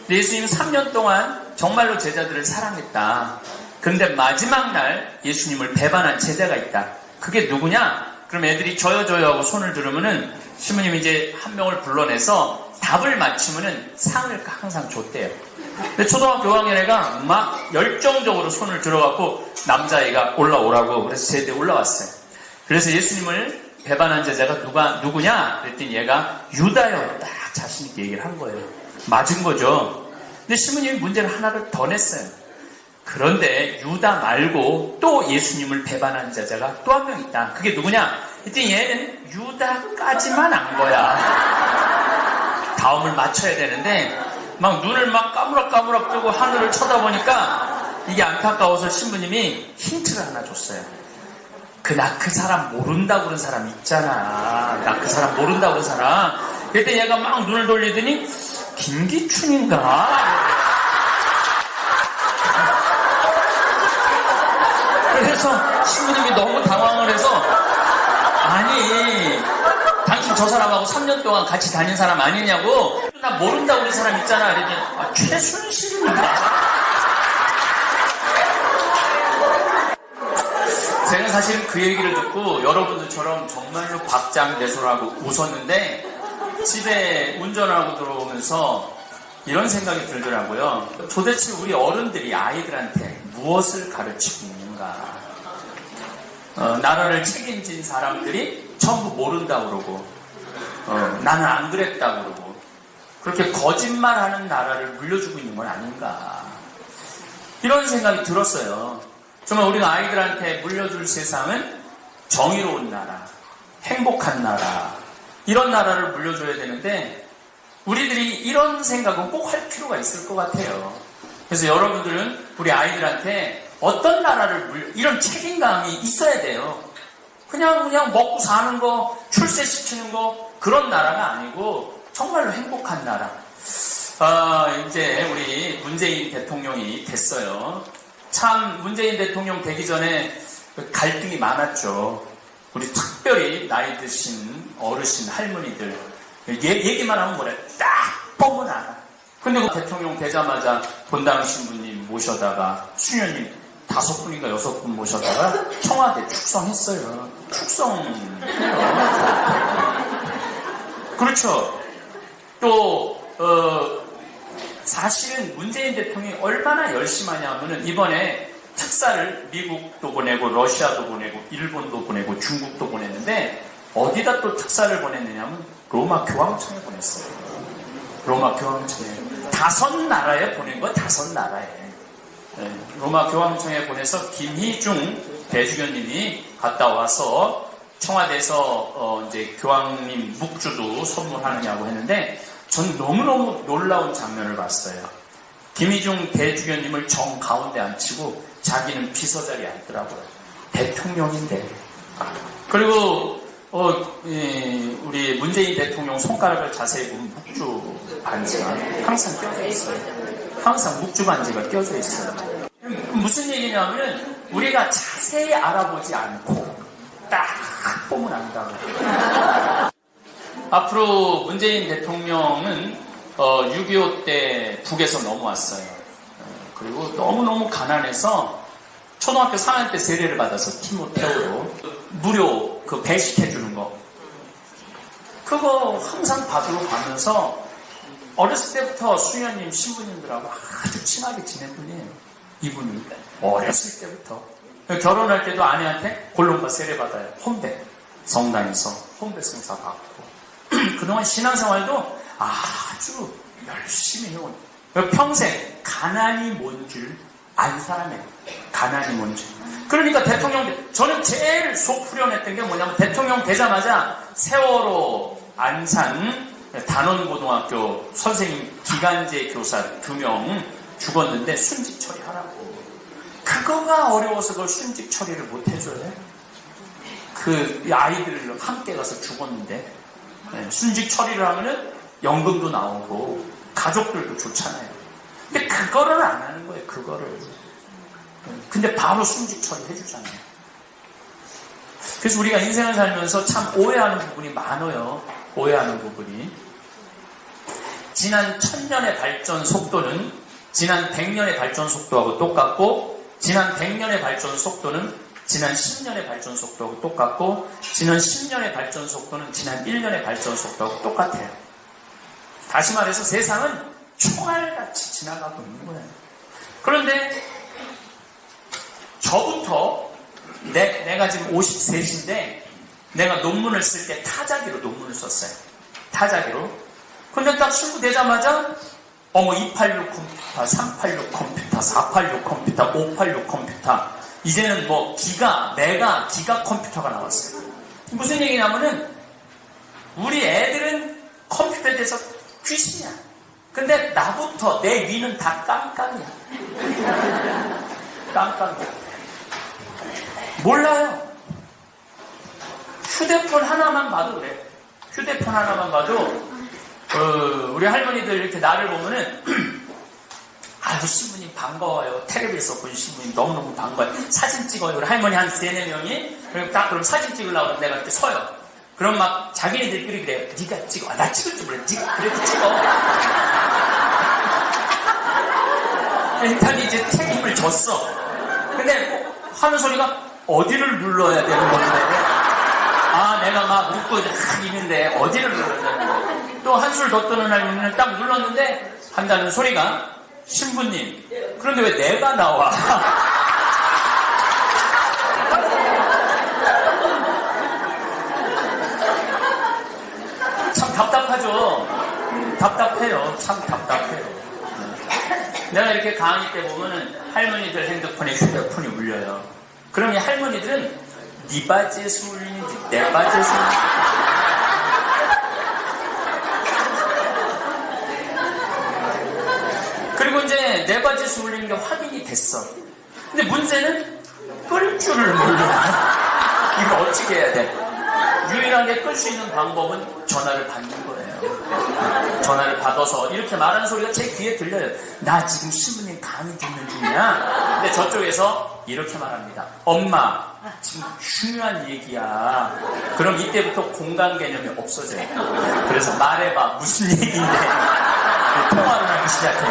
예수님 3년 동안 정말로 제자들을 사랑했다. 그런데 마지막 날 예수님을 배반한 제자가 있다. 그게 누구냐? 그럼 애들이 저요 하고 손을 들으면은 신부님이 이제 한 명을 불러내서 답을 맞추면은 상을 항상 줬대요. 근데 초등학교 5학년 애가 막 열정적으로 손을 들어갖고 남자애가 올라오라고 그래서 제대 올라왔어요. 그래서 예수님을 배반한 제자가 누구냐? 그랬더니 얘가 유다요. 딱 자신있게 얘기를 한 거예요. 맞은 거죠. 근데 신부님이 문제를 하나를 더 냈어요. 그런데 유다 말고 또 예수님을 배반한 제자가 또 한 명 있다. 그게 누구냐? 그랬더니 얘는 유다까지만 안 거야. 다음을 맞춰야 되는데 막 눈을 막 까무락까무락 뜨고 하늘을 쳐다보니까 이게 안타까워서 신부님이 힌트를 하나 줬어요. 나 그 사람 모른다고 그런 사람 있잖아. 나 그 사람 모른다고 그런 사람. 그랬더니 얘가 막 눈을 돌리더니 김기춘인가? 그래서 신부님이 너무 당황을 해서 아니 당신 저 사람하고 3년 동안 같이 다닌 사람 아니냐고. 나 모른다고 그런 사람 있잖아. 그랬더니 최순실인가? 제가 사실 그 얘기를 듣고 여러분들처럼 정말로 박장대소하고 웃었는데 집에 운전하고 들어오면서 이런 생각이 들더라고요. 도대체 우리 어른들이 아이들한테 무엇을 가르치고 있는가? 나라를 책임진 사람들이 전부 모른다고 그러고 나는 안 그랬다고 그러고 그렇게 거짓말하는 나라를 물려주고 있는 건 아닌가? 이런 생각이 들었어요. 정말 우리가 아이들한테 물려줄 세상은 정의로운 나라, 행복한 나라, 이런 나라를 물려줘야 되는데 우리들이 이런 생각은 꼭 할 필요가 있을 것 같아요. 그래서 여러분들은 우리 아이들한테 어떤 나라를 이런 책임감이 있어야 돼요. 그냥 먹고 사는 거, 출세시키는 거 그런 나라가 아니고 정말로 행복한 나라. 이제 우리 문재인 대통령이 됐어요. 참 문재인 대통령 되기 전에 갈등이 많았죠. 우리 특별히 나이 드신 어르신 할머니들 얘기만 하면 뭐래 딱 보면 알아. 근데 그 대통령 되자마자 본당 신부님 모셔다가 수녀님 5분인가 6분 모셔다가 청와대 축성했어요. 축성해요. 그렇죠. 또 사실은 문재인 대통령이 얼마나 열심히 하냐면은 이번에 특사를 미국도 보내고 러시아도 보내고 일본도 보내고 중국도 보냈는데 어디다 또 특사를 보냈느냐면 로마 교황청에 보냈어요. 로마 교황청에 5나라에 보낸 거 5나라에. 로마 교황청에 보내서 김희중 대주교님이 갔다 와서 청와대에서 이제 교황님 묵주도 선물하느냐고 했는데 전 너무너무 놀라운 장면을 봤어요. 김희중 대주교님을 정 가운데 앉히고 자기는 비서자리에 앉더라고요. 대통령인데. 그리고 우리 문재인 대통령 손가락을 자세히 보면 묵주 반지가 항상 껴져 있어요. 항상 묵주 반지가 껴져 있어요. 무슨 얘기냐면은 우리가 자세히 알아보지 않고 딱 보면 안다고. 앞으로 문재인 대통령은 6.25 때 북에서 넘어왔어요. 그리고 너무너무 가난해서 초등학교 4학년 때 세례를 받아서 티모테오로 무료 그 배식해주는 거 그거 항상 받으러 가면서 어렸을 때부터 수녀님 신부님들하고 아주 친하게 지낸 분이에요. 이분이 어렸을 때부터 결혼할 때도 아내한테 골룸과 세례 받아요. 혼배 성당에서 혼배 성사 받고 그동안 신앙생활도 아주 열심히 해온 평생 가난이 뭔 줄 안 사람이에요. 가난이 뭔 줄. 그러니까 대통령 저는 제일 속 후련했던 게 뭐냐면 대통령 되자마자 세월호 안산 단원고등학교 선생님 기간제 교사 2명 죽었는데 순직 처리하라고. 그거가 어려워서 그걸 순직 처리를 못 해줘요. 그 아이들 함께 가서 죽었는데 순직 처리를 하면은 연금도 나오고 가족들도 좋잖아요. 근데 그거를 안 하는 거예요. 그거를. 근데 바로 순직 처리해주잖아요. 그래서 우리가 인생을 살면서 참 오해하는 부분이 많아요. 오해하는 부분이. 지난 1000년의 발전 속도는 지난 100년의 발전 속도하고 똑같고 지난 100년의 발전 속도는 지난 10년의 발전 속도하고 똑같고 지난 10년의 발전 속도는 지난 1년의 발전 속도하고 똑같아요. 다시 말해서 세상은 총알같이 지나가고 있는 거예요. 그런데 저부터 내가 지금 53인데 내가 논문을 쓸 때 타자기로 논문을 썼어요. 타자기로. 근데 딱 출구되자마자 286 컴퓨터, 386 컴퓨터, 486 컴퓨터, 586 컴퓨터 이제는 뭐 기가, 메가, 기가 컴퓨터가 나왔어요. 무슨 얘기냐면은 우리 애들은 컴퓨터에 대해서 귀신이야. 근데 나부터 내 위는 다 깜깜이야. 깜깜이야. 몰라요. 휴대폰 하나만 봐도 그래. 휴대폰 하나만 봐도 우리 할머니들 이렇게 나를 보면은 아유 신부님 반가워요. 텔레비에서 본 신부님 너무너무 반가워요. 사진 찍어요. 우리 할머니 한 3-4명이 그럼 딱 그럼 사진 찍으려고 내가 이렇게 서요. 그럼 막 자기네들끼리 그래요. 네가 찍어. 나 찍을 줄 몰라. 네가 그래도 찍어. 일단 이제 책임을 졌어. 근데 하는 소리가 어디를 눌러야 되는 건데 내가 막 웃고 있는데 어디를 눌러야 되는 거야. 또 한술 더 떠는 날에는 딱 눌렀는데 한다는 소리가 신부님 그런데 왜 내가 나와. 참 답답하죠. 답답해요. 참 답답해요. 내가 이렇게 강의 때 보면은 할머니들 핸드폰에 휴대폰이 울려요. 그럼 이 할머니들은 네 바지에서 울리는지 내 바지에서 울리는지 그리고 이제 내 바지에서 울리는 게 확인이 됐어. 근데 문제는 끌 줄을 몰라. 이거 어떻게 해야 돼? 유일하게 끌 수 있는 방법은 전화를 받는 거예요. 전화를 받아서 이렇게 말하는 소리가 제 귀에 들려요. 나 지금 신부님 강의 듣는 중이야. 근데 저쪽에서 이렇게 말합니다. 엄마 지금 중요한 얘기야. 그럼 이때부터 공간 개념이 없어져요. 그래서 말해봐 무슨 얘기인데 통화를 하기 시작해.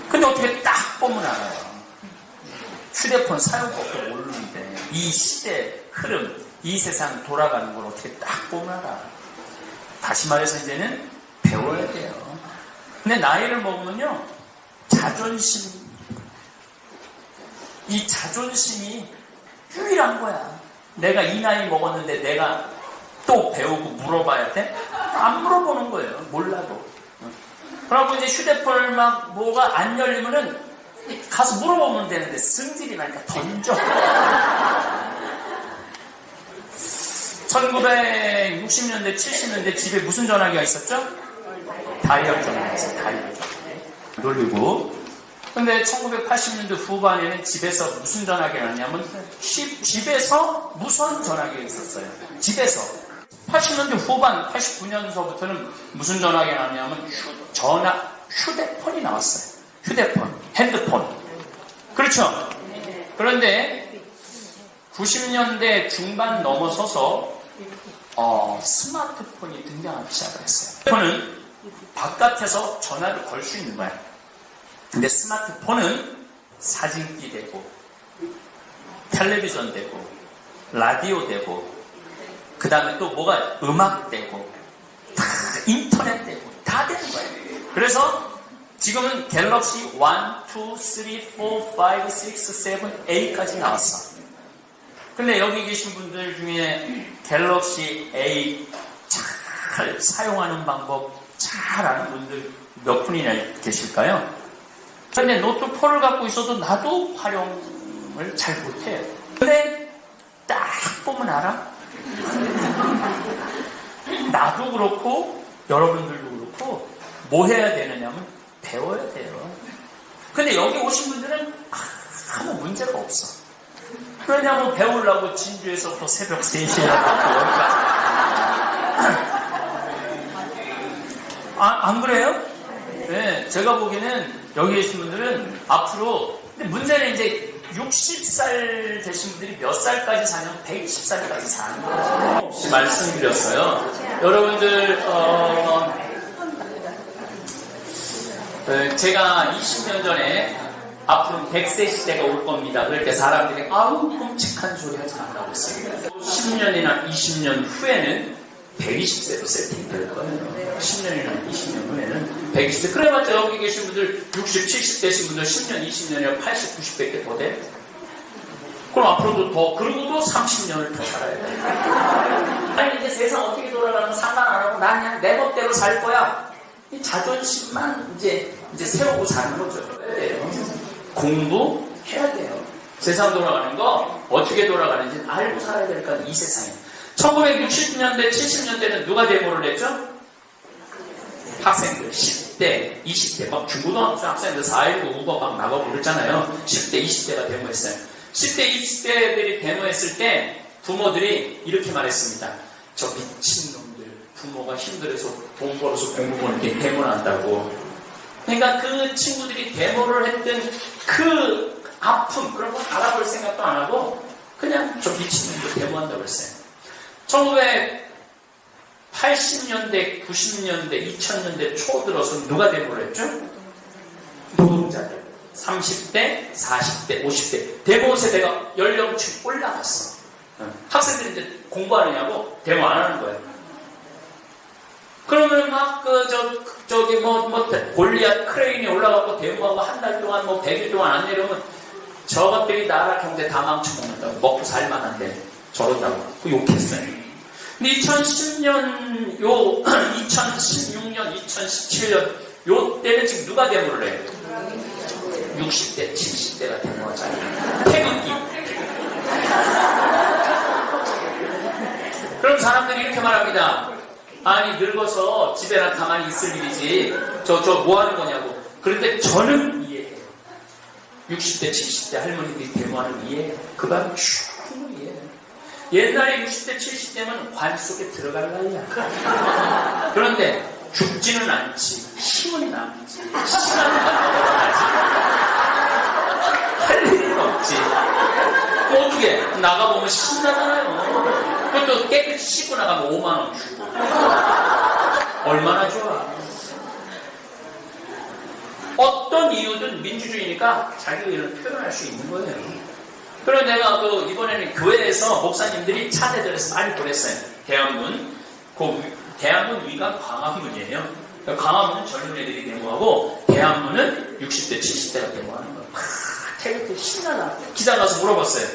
근데 어떻게 딱 보면 알아요. 휴대폰 사용법도 모르는데 이 시대 흐름, 이 세상 돌아가는 걸 어떻게 딱 보면 알아. 다시 말해서 이제는 근데 나이를 먹으면요, 이 자존심이 유일한 거야. 내가 이 나이 먹었는데 내가 또 배우고 물어봐야 돼? 안 물어보는 거예요. 몰라도. 그러고 이제 휴대폰을 막 뭐가 안 열리면은 가서 물어보면 되는데 승질이 나니까 던져. 1960년대, 70년대 집에 무슨 전화기가 있었죠? 다이얼 전화기가 있어요. 다이얼 전화기. 놀리고. 근데 1980년대 후반에는 집에서 무슨 전화기가 났냐면 집에서 무선 전화기가 있었어요. 집에서. 80년대 후반, 89년서부터는 무슨 전화기가 났냐면 휴대폰이 나왔어요. 휴대폰, 핸드폰. 그렇죠? 그런데 90년대 중반 넘어서서 스마트폰이 등장하기 시작을 했어요. 핸드폰은 바깥에서 전화를 걸 수 있는 거야. 근데 스마트폰은 사진기 되고, 텔레비전 되고, 라디오 되고, 그 다음에 또 뭐가 음악 되고, 다 인터넷 되고, 다 되는 거예요. 그래서 지금은 갤럭시 1, 2, 3, 4, 5, 6, 7, 8까지 나왔어. 근데 여기 계신 분들 중에 갤럭시 A 잘 사용하는 방법 잘 아는 분들 몇 분이나 계실까요? 근데 노트 4를 갖고 있어도 나도 활용을 잘 못해요. 근데 딱 보면 알아? 나도 그렇고 여러분들도 그렇고 뭐 해야 되느냐면 배워야 돼요. 근데 여기 오신 분들은 아무 문제가 없어. 그러냐면 배우려고 진주에서부터 새벽 3시에 나가고 여기까지. 안 그래요? 네, 제가 보기에는 여기 계신 분들은 앞으로, 근데 문제는 이제 60살 되신 분들이 몇 살까지 사냐면 120살까지 사는 거예요. 혹시 말씀드렸어요. 여러분들, 제가 20년 전에 앞으로 100세 시대가 올 겁니다. 그럴 때 사람들이 아우 끔찍한 소리 하지 말라고 했어요. 10년이나 20년 후에는 120세로 세팅될 거예요. 10년이나 20년 후에는 120세. 그래봤자 여기 계신 분들 60, 70 되신 분들 10년, 20년이나 80, 90대께 더 돼. 그럼 앞으로도 더, 그리고 또 30년을 더 살아야 돼. 아니 이제 세상 어떻게 돌아가는 상관 안 하고 난 그냥 내 법대로 살 거야. 이 자존심만 이제 세우고 사는 거죠. 해야 돼요. 공부해야 돼요. 세상 돌아가는 거 어떻게 돌아가는지 알고 살아야 되니까 이 세상에. 1960년대, 70년대는 누가 데모를 했죠? 학생들, 10대, 20대, 막 중고등학교 학생들 4.19 우버 막 나가고 그랬잖아요. 10대, 20대가 데모했어요. 10대, 20대들이 데모했을 때 부모들이 이렇게 말했습니다. 저 미친놈들, 부모가 힘들어서 돈 벌어서 공부하는 게 데모를 한다고. 그러니까 그 친구들이 데모를 했던 그 아픔, 그런 거 알아볼 생각도 안 하고 그냥 저 미친놈들 데모한다고 했어요. 1980년대, 90년대, 2000년대 초 들어서 누가 데모를 했죠? 노동자들. 30대, 40대, 50대. 데모 세대가 연령층 올라갔어. 학생들이 이제 공부하느냐고 데모 안 하는 거예요. 그러면 막, 골리앗 크레인이 올라가고 데모하고 한 달 동안, 100일 동안 안 내려오면 저것들이 나라 경제 다 망쳐먹는다고. 먹고 살만한데. 저런다고. 그 욕했어요. 근데 2010년, 2016년, 2017년, 요 때는 지금 누가 데모를 해요? 60대, 70대가 데모하잖아요. 태극기. 그럼 사람들이 이렇게 말합니다. 아니, 늙어서 집에나 가만히 있을 일이지. 저 뭐 하는 거냐고. 그런데 저는 이해해요. 60대, 70대 할머니들이 데모하는 거 이해해요. 그건 충분히 이해해요. 옛날에 60대, 70대면 관 속에 들어갈 나이야. 그런데 죽지는 않지. 힘은 남지. 시간은 나지. 할 일은 없지. 또 어떻게 나가보면 신나잖아요. 그것도 깨끗이 씻고 나가면 5만원 주고. 얼마나 좋아. 어떤 이유든 민주주의니까 자기 의견을 표현할 수 있는 거예요. 그래서 내가 이번에는 교회에서 목사님들이 차대들에서 많이 보냈어요. 대한문 위가 광화문이에요. 광화문은 젊은 애들이 데모하고 대한문은 60대, 70대가 데모하는 거예요. 태극기 신나나. 기자 가서 물어봤어요.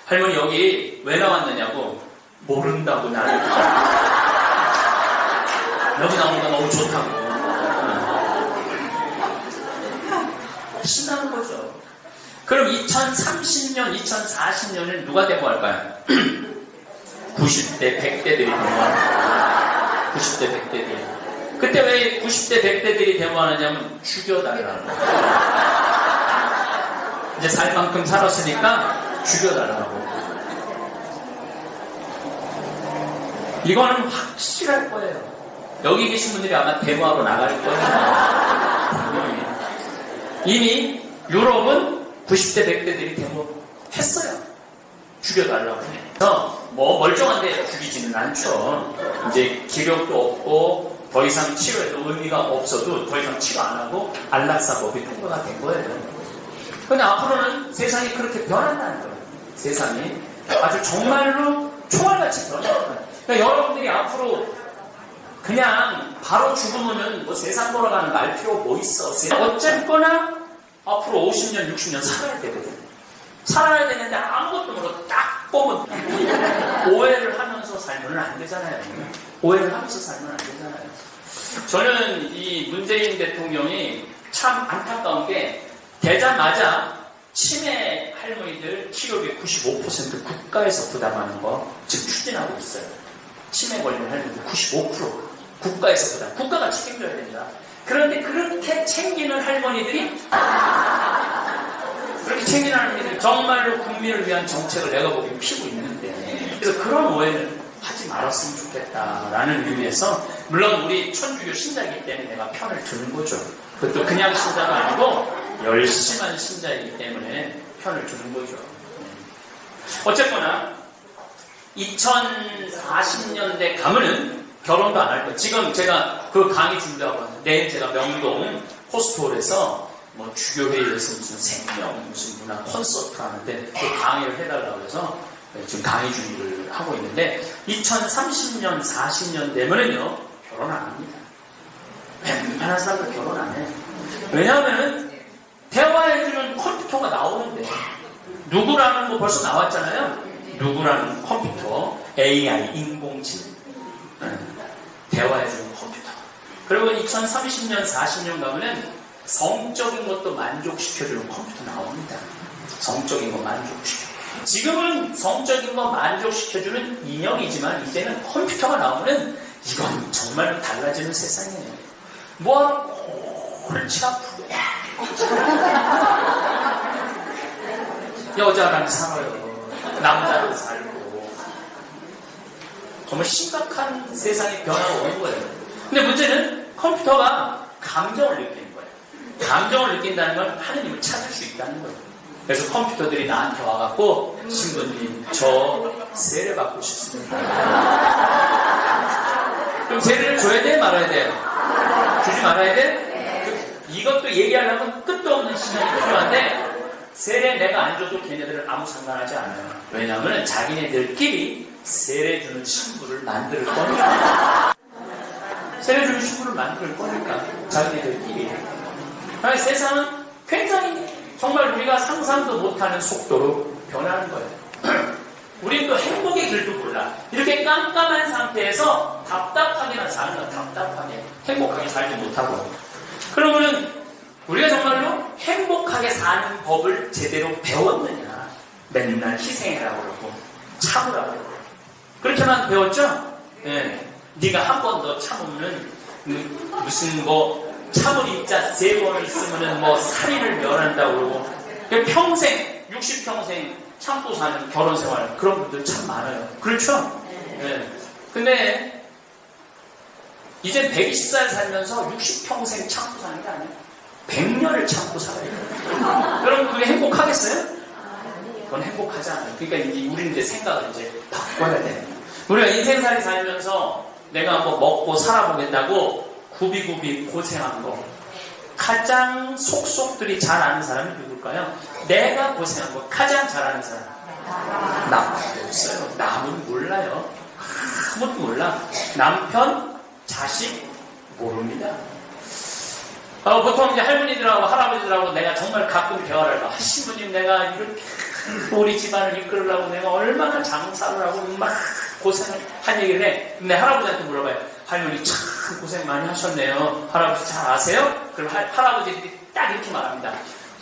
할머니 여기 왜 나왔느냐고. 모른다고 나를. 여기 나오니까 너무 좋다고. 신나는 거죠. 그럼 2030년, 2040년은 누가 데모할까요? 90대, 100대들이 데모하는 90대, 100대들이. 그때 왜 90대, 100대들이 데모하느냐면 죽여달라고. 이제 살 만큼 살았으니까 죽여달라고. 이거는 확실할 거예요. 여기 계신 분들이 아마 데모하러 나갈 거예요. 이미 유럽은 90대, 100대들이 데모했어요. 죽여달라고. 그래서 뭐 멀쩡한데 죽이지는 않죠. 이제 기력도 없고 더 이상 치료해도 의미가 없어도 더 이상 치료 안 하고 안락사법이 통과가 된 거예요. 근데 앞으로는 세상이 그렇게 변한다는 거예요. 세상이 아주 정말로 총알같이 변할 거예요. 그러니까 여러분들이 앞으로 그냥 바로 죽으면은 뭐 세상 돌아가는 거 알 필요 뭐 있어. 어쨌거나 앞으로 50년, 60년 살아야 되거든. 살아야 되는데 아무것도 모르고 딱 보면 오해를 하면서 살면 안 되잖아요. 오해를 하면서 살면 안 되잖아요. 저는 이 문재인 대통령이 참 안타까운 게 되자마자 치매 할머니들 치료비 95% 국가에서 부담하는 거 지금 추진하고 있어요. 치매 걸린 할머니들 95% 국가에서 부담. 국가가 책임져야 됩니다. 그런데 그렇게 챙기는 할머니들이 정말로 국민을 위한 정책을 내가 보기엔 피고 있는데, 그래서 그런 오해는 하지 말았으면 좋겠다라는 의미에서, 물론 우리 천주교 신자이기 때문에 내가 편을 드는 거죠. 그것도 그냥 신자가 아니고 열심한 신자이기 때문에 편을 드는 거죠. 어쨌거나 2040년대 가면은 결혼도 안 할 거예요. 지금 제가 그 강의 준비하고 왔는데, 내일 제가 명동 호스트홀에서 뭐 주교회의에서 무슨 생명 무슨 문화 콘서트 하는데 그 강의를 해달라고 해서 지금 강의 준비를 하고 있는데, 2030년 40년 되면은요 결혼 안 합니다. 웬만한 사람들 결혼 안 해요. 왜냐하면은 대화해주는 컴퓨터가 나오는데, 누구라는 거 벌써 나왔잖아요. 누구라는 컴퓨터, AI, 인공지능, 대화해주는 컴퓨터. 그리고 2030년 40년 가면은 성적인 것도 만족시켜주는 컴퓨터 나옵니다. 성적인 거 만족시켜. 지금은 성적인 거 만족시켜주는 인형이지만 이제는 컴퓨터가 나오면 이건 정말 달라지는 세상이에요. 뭐하러 골치 아프고 여자랑 살아요. 남자랑 살고. 정말 심각한 세상의 변화가 오는 거예요. 근데 문제는 컴퓨터가 감정을 느끼는 거예요. 감정을 느낀다는 건 하느님을 찾을 수 있다는 거예요. 그래서 컴퓨터들이 나한테 와갖고, 신부님 저 세례 받고 싶습니다. 그럼 세례를 줘야 돼? 말아야 돼? 주지 말아야 돼? 이것도 얘기하려면 끝도 없는 시간이 필요한데, 세례 내가 안 줘도 걔네들은 아무 상관하지 않아요. 왜냐하면 자기네들끼리 세례 주는 신부를 만들 거니까. 세례 주는 신부를 만들 거니까 자기네들끼리. 그러니까 세상은 굉장히 정말 우리가 상상도 못하는 속도로 변하는 거예요. 우리는 또 행복의 길도 몰라. 이렇게 깜깜한 상태에서 답답하게만 사는 거야. 답답하게. 행복하게 살지 못하고. 그러면은 우리가 정말로 행복하게 사는 법을 제대로 배웠느냐. 맨날 희생이라고 그러고 참으라고 그러고. 그렇게만 배웠죠? 네. 네가 한 번 더 참으면 무슨 뭐 참을 입자 3번을 쓰면은 뭐 살인을 면한다고 그러고, 평생 60평생 참고 사는 결혼 생활, 그런 분들 참 많아요. 그렇죠? 네. 근데 이제 120살 살면서 60평생 참고 사는 게 아니에요. 100년을 참고 살아야 돼요. 여러분 그게 행복하겠어요? 그건 행복하지 않아요. 그러니까 이제 우리는 이제 생각을 이제 바꿔야 돼요. 우리가 인생살이 살면서 내가 뭐 먹고 살아보겠다고 구비구비 고생한 거, 가장 속속들이 잘 아는 사람이 누굴까요? 내가 고생한 거 가장 잘 아는 사람. 남밖에 없어요. 남은 몰라요. 아무도 몰라. 남편, 자식 모릅니다. 보통 이제 할머니들하고 할아버지들하고 내가 정말 가끔 대화를 해봐. 신부님, 내가 이렇게 우리 집안을 이끌으려고 내가 얼마나 장사를 하고 막 고생을 한 얘기를 해. 근데 할아버지한테 물어봐요. 할머니 참 고생 많이 하셨네요. 할아버지 잘 아세요? 그럼 할아버지들이 딱 이렇게 말합니다.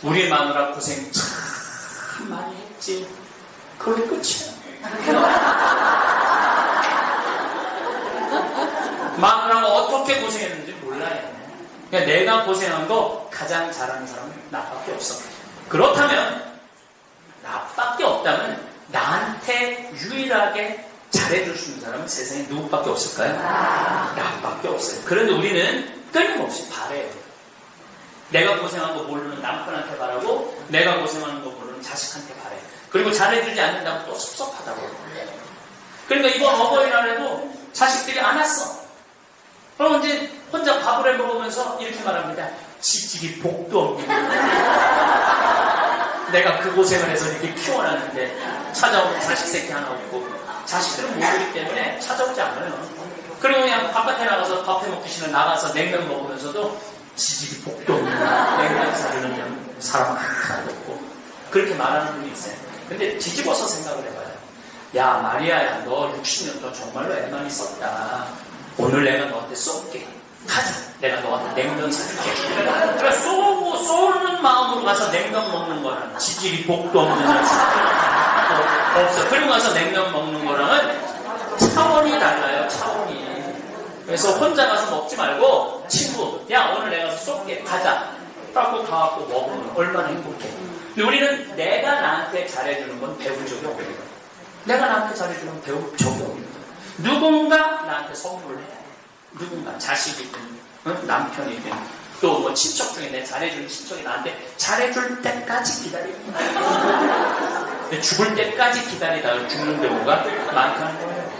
우리 마누라 고생 참 많이 했지. 그게 끝이야. 마누라가 어떻게 고생했는지 몰라요. 그러니까 내가 고생한 거 가장 잘하는 사람은 나밖에 없어. 그렇다면 나밖에 없다면 나한테 유일하게 잘해줄 수 있는 사람은 세상에 누구밖에 없을까요? 나밖에 없어요. 그런데 우리는 끊임없이 바래요. 내가 고생한 거 모르는 남편한테 바라고 내가 고생하는 거 모르는 자식한테 바래. 그리고 잘해주지 않는다고 또 섭섭하다고. 그러니까 이번 어버이날에도 자식들이 안 왔어. 그럼 이제 혼자 밥을 해 먹으면서 이렇게 말합니다. 지질이 복도 없는 내가 그 고생을 해서 이렇게 키워놨는데 찾아오는 자식 새끼 하나 없고 자식들은 모르기 때문에 찾아오지 않아요. 그리고 그냥 바깥에 나가서 밥 해먹기 싫어 나가서 냉면 먹으면서도 지질이 복도 없는 냉면 사주는 사람 하나도 없고 그렇게 말하는 분이 있어요. 근데 뒤집어서 생각을 해봐요. 야 마리아야 너 60년 동안 정말로 애만 있었다. 오늘 내가 너한테 쏠게. 가자. 내가 너한테 냉면 사줄게. 그러니까 쏘는 마음으로 가서 냉면 먹는 거랑 지질이 복도 없는 없어. 그리고 가서 냉면 먹는 거랑은 차원이 달라요. 차원이. 그래서 혼자 가서 먹지 말고 친구 야 오늘 내가 쏠게. 가자. 따고 가갖고 먹으면 얼마나 행복해. 근데 우리는 내가 나한테 잘해주는 건 배운 적이 없거든요. 내가 나한테 잘해주는 건 배운 적이 없거든요. 누군가 나한테 선물을 해야 돼. 누군가 자식이든 남편이든 또 뭐 친척 중에 내 잘해주는 친척이 나한테 잘해줄 때까지 기다립니다. 죽을 때까지 기다리다가 죽는 경우가 많다는 거예요.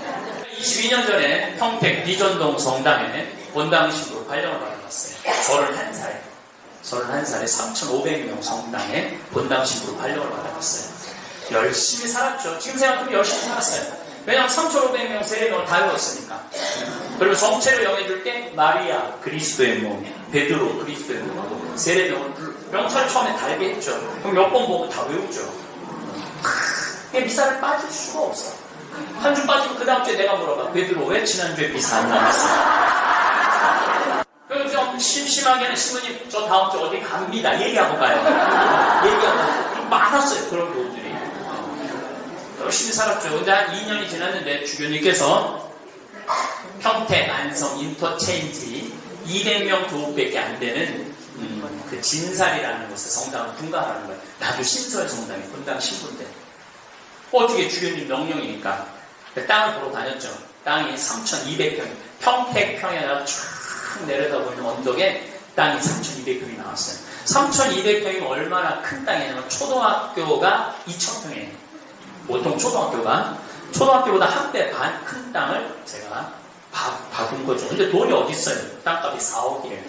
22년 전에 평택 비전동 성당에 본당식으로 발령을 받아봤어요. 31살에 3,500명 성당에 본당식으로 발령을 받아봤어요. 열심히 살았죠. 지금 생각하면 열심히 살았어요. 왜냐하면 3,500명 세례명을 다 외웠으니까. 그리고 정체를 정해줄 때 마리아 그리스도의 몸, 베드로 그리스도의 몸하고 세례명을 명찰을 처음에 달게 했죠. 그럼 몇 번 보고 다 외우죠. 미사를 빠질 수가 없어. 한 주 빠지고 그 다음 주에 내가 물어봐. 베드로 왜 지난주에 미사 안 나왔어? 그래서 좀 심심하게는 신부님 저 다음 주 어디 갑니다. 얘기하고 가요. 얘기하고 많았어요. 그런 경우들이. 열심히 살았죠. 근데 한 2년이 지났는데 주교님께서 평택, 안성, 인터체인지 200명 교우밖에 안 되는 그 진살이라는 곳에 성당을 분가하라는 거예요. 나도 신설 성당에 분당 신부인데 어떻게 주교님 명령이니까 땅을 보러 다녔죠. 땅이 3,200평 평택평에다가 쫙 내려다보는 언덕에 땅이 3,200평이 나왔어요. 3,200평이면 얼마나 큰 땅이냐면 초등학교가 2,000평이에요. 보통 초등학교보다 한 배 반 큰 땅을 제가 받은 거죠. 근데 돈이 어디 있어요? 땅값이 4억이래요.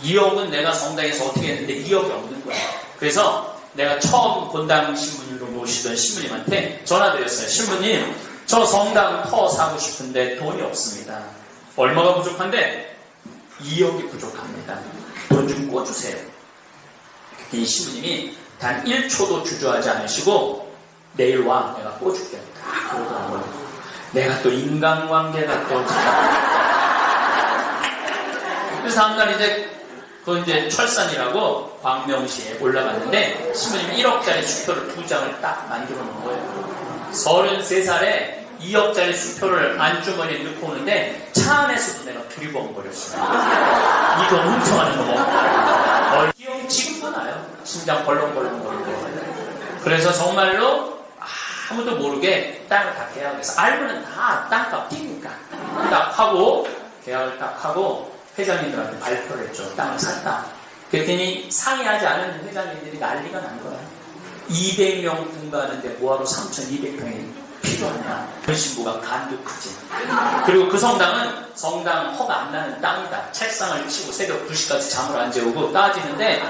2억은 내가 성당에서 어떻게 했는데 2억이 없는 거야. 그래서 내가 처음 본당 신부님으로 모시던 신부님한테 전화드렸어요. 신부님, 저 성당 터 사고 싶은데 돈이 없습니다. 얼마가 부족한데? 2억이 부족합니다. 돈 좀 꿔주세요. 이 신부님이 단 1초도 주저하지 않으시고 내일 와, 내가 꿔줄게. 그러더라고요. 내가 또 인간관계가 또. 그래서 다음날 이제 철산이라고 광명시에 올라갔는데, 신부님이 1억짜리 수표를 2장을 딱 만들어 놓은 거예요. 33살에 2억짜리 수표를 안주머니에 넣고 오는데, 차 안에서도 내가 두리번거렸어요. 이거 훔쳐가는 거 뭐. 기억이 지금도 나요. 심장 벌렁벌렁거리고. 그래서 정말로 아무도 모르게 땅을 다 계약해서 알고는 다 땅값 뛰니까 딱 하고 계약을 딱 하고 회장님들한테 발표를 했죠. 땅을 샀다. 그랬더니 상의하지 않은 회장님들이 난리가 난 거야. 200명 분가하는데 뭐하러 3,200평이 필요하냐. 그 신부가 간도 크지. 그리고 그 성당은 성당 허가 안 나는 땅이다. 책상을 치고 새벽 2시까지 잠을 안 재우고 따지는데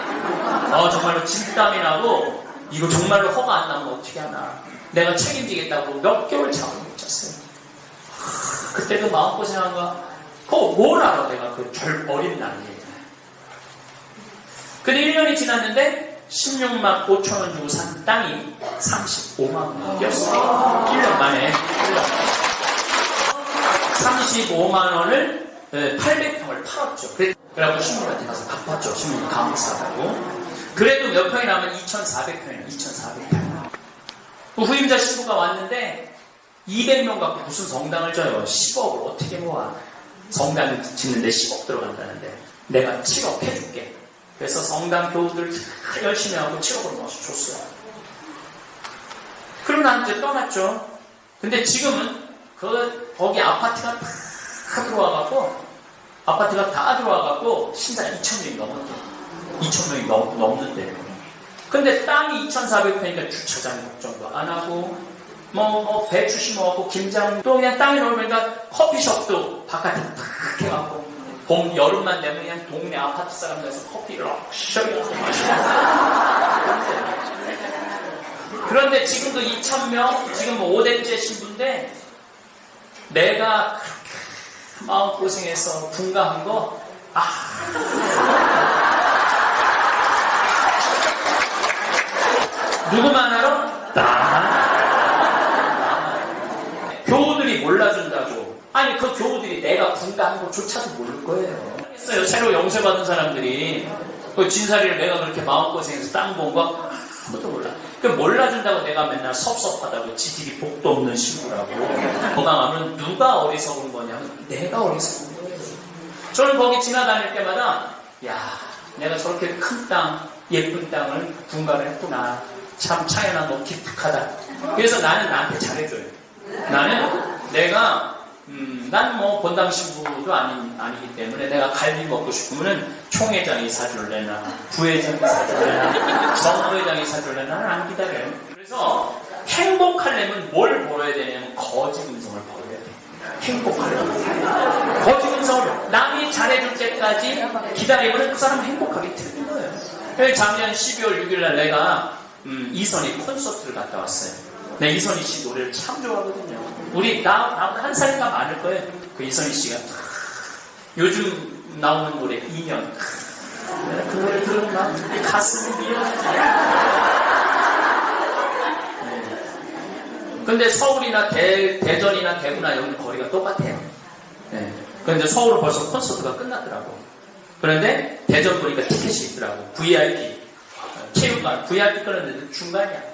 정말로 진땀이 나고 이거 정말로 허가 안 나면 어떻게 하나. 내가 책임지겠다고 몇 개월 잠을 못 잤어요. 그때 그 마음고생한 거, 그거 뭘 알아, 내가 그 어린 나이에. 근데 1년이 지났는데 16만 5천 원 주고 산 땅이 35만 원 뛰었어요. 1년 만에. 35만 원을 800평을 팔았죠. 그래갖고 신문한테 가서 갚았죠. 신문 감사하고. 그래도 몇 평이 나면 2,400평이에요. 2,400평. 후임자 신부가 왔는데 200명 갖고 무슨 성당을 져요. 10억을 어떻게 모아. 성당을 짓는데 10억 들어간다는데 내가 7억 해줄게. 그래서 성당 교우들 열심히 하고 7억을 모아서 줬어요. 그러고 난 이제 떠났죠. 근데 지금은 거기 아파트가 다 들어와갖고 아파트가 다 들어와갖고 신자 2,000명이 넘었대. 2,000명이 넘는데. 근데 땅이 2,400평이니까 주차장 걱정도 안 하고 뭐 배추 심어갖고 김장 또 그냥 땅에 놓으니까 커피숍도 바깥에 탁 해갖고 봄 여름만 되면 그냥 동네 아파트 사람들에서 커피를 럭셔리 마시고. 그런데 지금도 2,000명 지금 뭐 5대째 신부인데 내가 그렇게 마음고생해서 분가한 거 누구만 알아? 교우들이 몰라준다고. 아니 그 교우들이 내가 분가한 거조차도 모를 거예요. 했어요. 새로 영세받은 사람들이 그 진사리를 내가 그렇게 마음고생해서 땅 본 거 아무도 몰라. 그 몰라준다고 내가 맨날 섭섭하다고 지들이 복도 없는 신부라고 건강하면 누가 어리석은 거냐면 내가 어리석은 거예요. 저는 거기 지나다닐 때마다 야 내가 저렇게 큰 땅 예쁜 땅을 분가를 했구나. 참 차이나 너 기특하다. 그래서 나는 나한테 잘해줘요. 나는 내가 난 뭐 본당 신부도 아니기 때문에 내가 갈비 먹고 싶으면은 총회장이 사줄래나 부회장이 사줄래나 정부회장이 사줄래나 나는 안 기다려요. 그래서 행복하려면 뭘 벌어야 되냐면 거지 근성을 벌어야 돼. 행복하려면 거지 근성을 남이 잘해줄 때까지 기다리면 그 사람은 행복하게 되는 거예요. 그래서 작년 12월 6일날 내가 이선희 콘서트를 갔다 왔어요. 내 이선희 씨 노래를 참 좋아하거든요. 우리 나보다 한 살인가 많을 거예요. 그 이선희 씨가 요즘 나오는 노래 2년 그 노래 들으면 막 가슴이 미어지죠. 근데 서울이나 대전이나 대구나 여기 거리가 똑같아요. 네. 근데 서울은 벌써 콘서트가 끝났더라고. 그런데 대전 보니까 티켓이 있더라고. VIP 체육관 VIP 끊었는데 중간이야.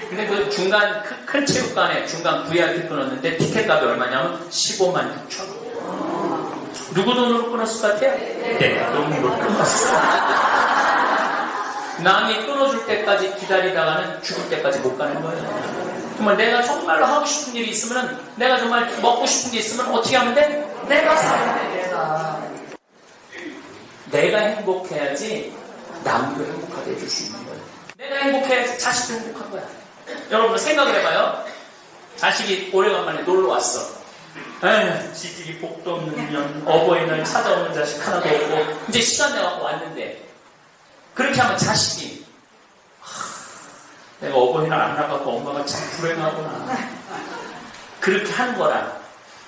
근데 그 중간 큰 체육관에 중간 VIP 끊었는데 티켓 값이 얼마냐면 15만 6천 원. 누구 돈으로 끊었을 것 같아요? 내가 돈으로 끊었어. 남이 끊어줄 때까지 기다리다가는 죽을 때까지 못 가는 거예요. 정말 내가 정말로 하고 싶은 일이 있으면 내가 정말 먹고 싶은 게 있으면 어떻게 하면 돼? 내가 사야 돼. 내가 행복해야지 남도 행복하게 해줄 수 있는 거예요. 내가 행복해야지 자식도 행복한 거야. 여러분 생각을 해봐요. 자식이 오래간만에 놀러 왔어. 에휴, 지들이 복도 없는 년, 어버이날 찾아오는 자식 하나도 없고 이제 시간 내갖고 왔는데 그렇게 하면 자식이 내가 어버이날 안 나가고 엄마가 참 불행하구나. 그렇게 하는 거라.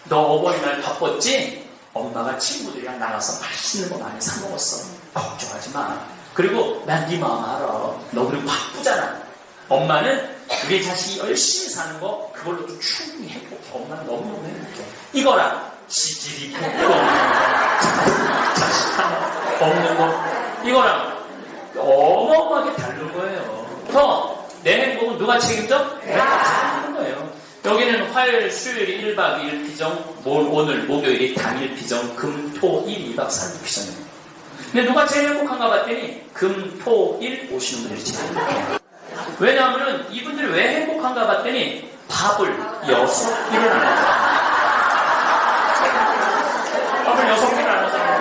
너 어버이날 바빴지? 엄마가 친구들이랑 나가서 맛있는 거 많이 사 먹었어. 걱정하지 마. 그리고 난 네 마음 알아. 너 그리고 바쁘잖아. 엄마는 우리 자식이 열심히 사는 거 그걸로도 충분히 행복해. 엄마는 너무너무 행복해. 이거랑 지질이 복도 자식 하나 없는 거 이거랑 어마어마하게 다른 거예요. 더 내 행복은 누가 책임져? 내가 책임지는 거예요. 여기는 화요일, 수요일이 1박 2일 피정, 오늘 목요일이 당일 피정, 금, 토, 일, 2박 3일 피정이에요. 근데 누가 제일 행복한가 봤더니 금, 토, 일 오시는 분들이 제일 행복해요. 왜냐하면 이분들이 왜 행복한가 봤더니 밥을 6끼를 안 하잖아요. 밥을 6끼를 안 하잖아요.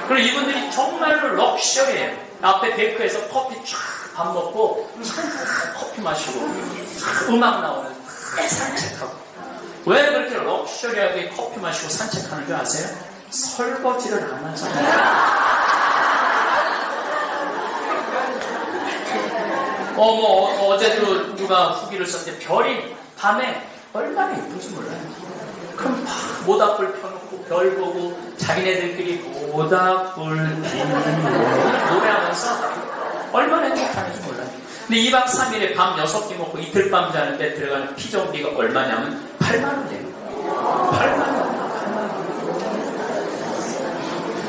그리고 이분들이 정말로 럭셔리해요. 앞에 데크에서 커피 쫙 밥 먹고 커피 마시고 음악 나오는 산책하고. 왜 그렇게 럭셔리하게 커피 마시고 산책하는 줄 아세요? 설거지를 안 하잖아요. 어제도 누가 후기를 썼는데 별이 밤에 얼마나 예쁜지 몰라요. 그럼 막 모닥불 펴놓고 별 보고 자기네들끼리 모닥불 노래하면서 얼마나 행복하는지 몰라요. 근데 2박 3일에 밤 6개 먹고 이틀 밤 자는데 들어가는 피정비가 얼마냐면 8만 원이에요. 8만 원.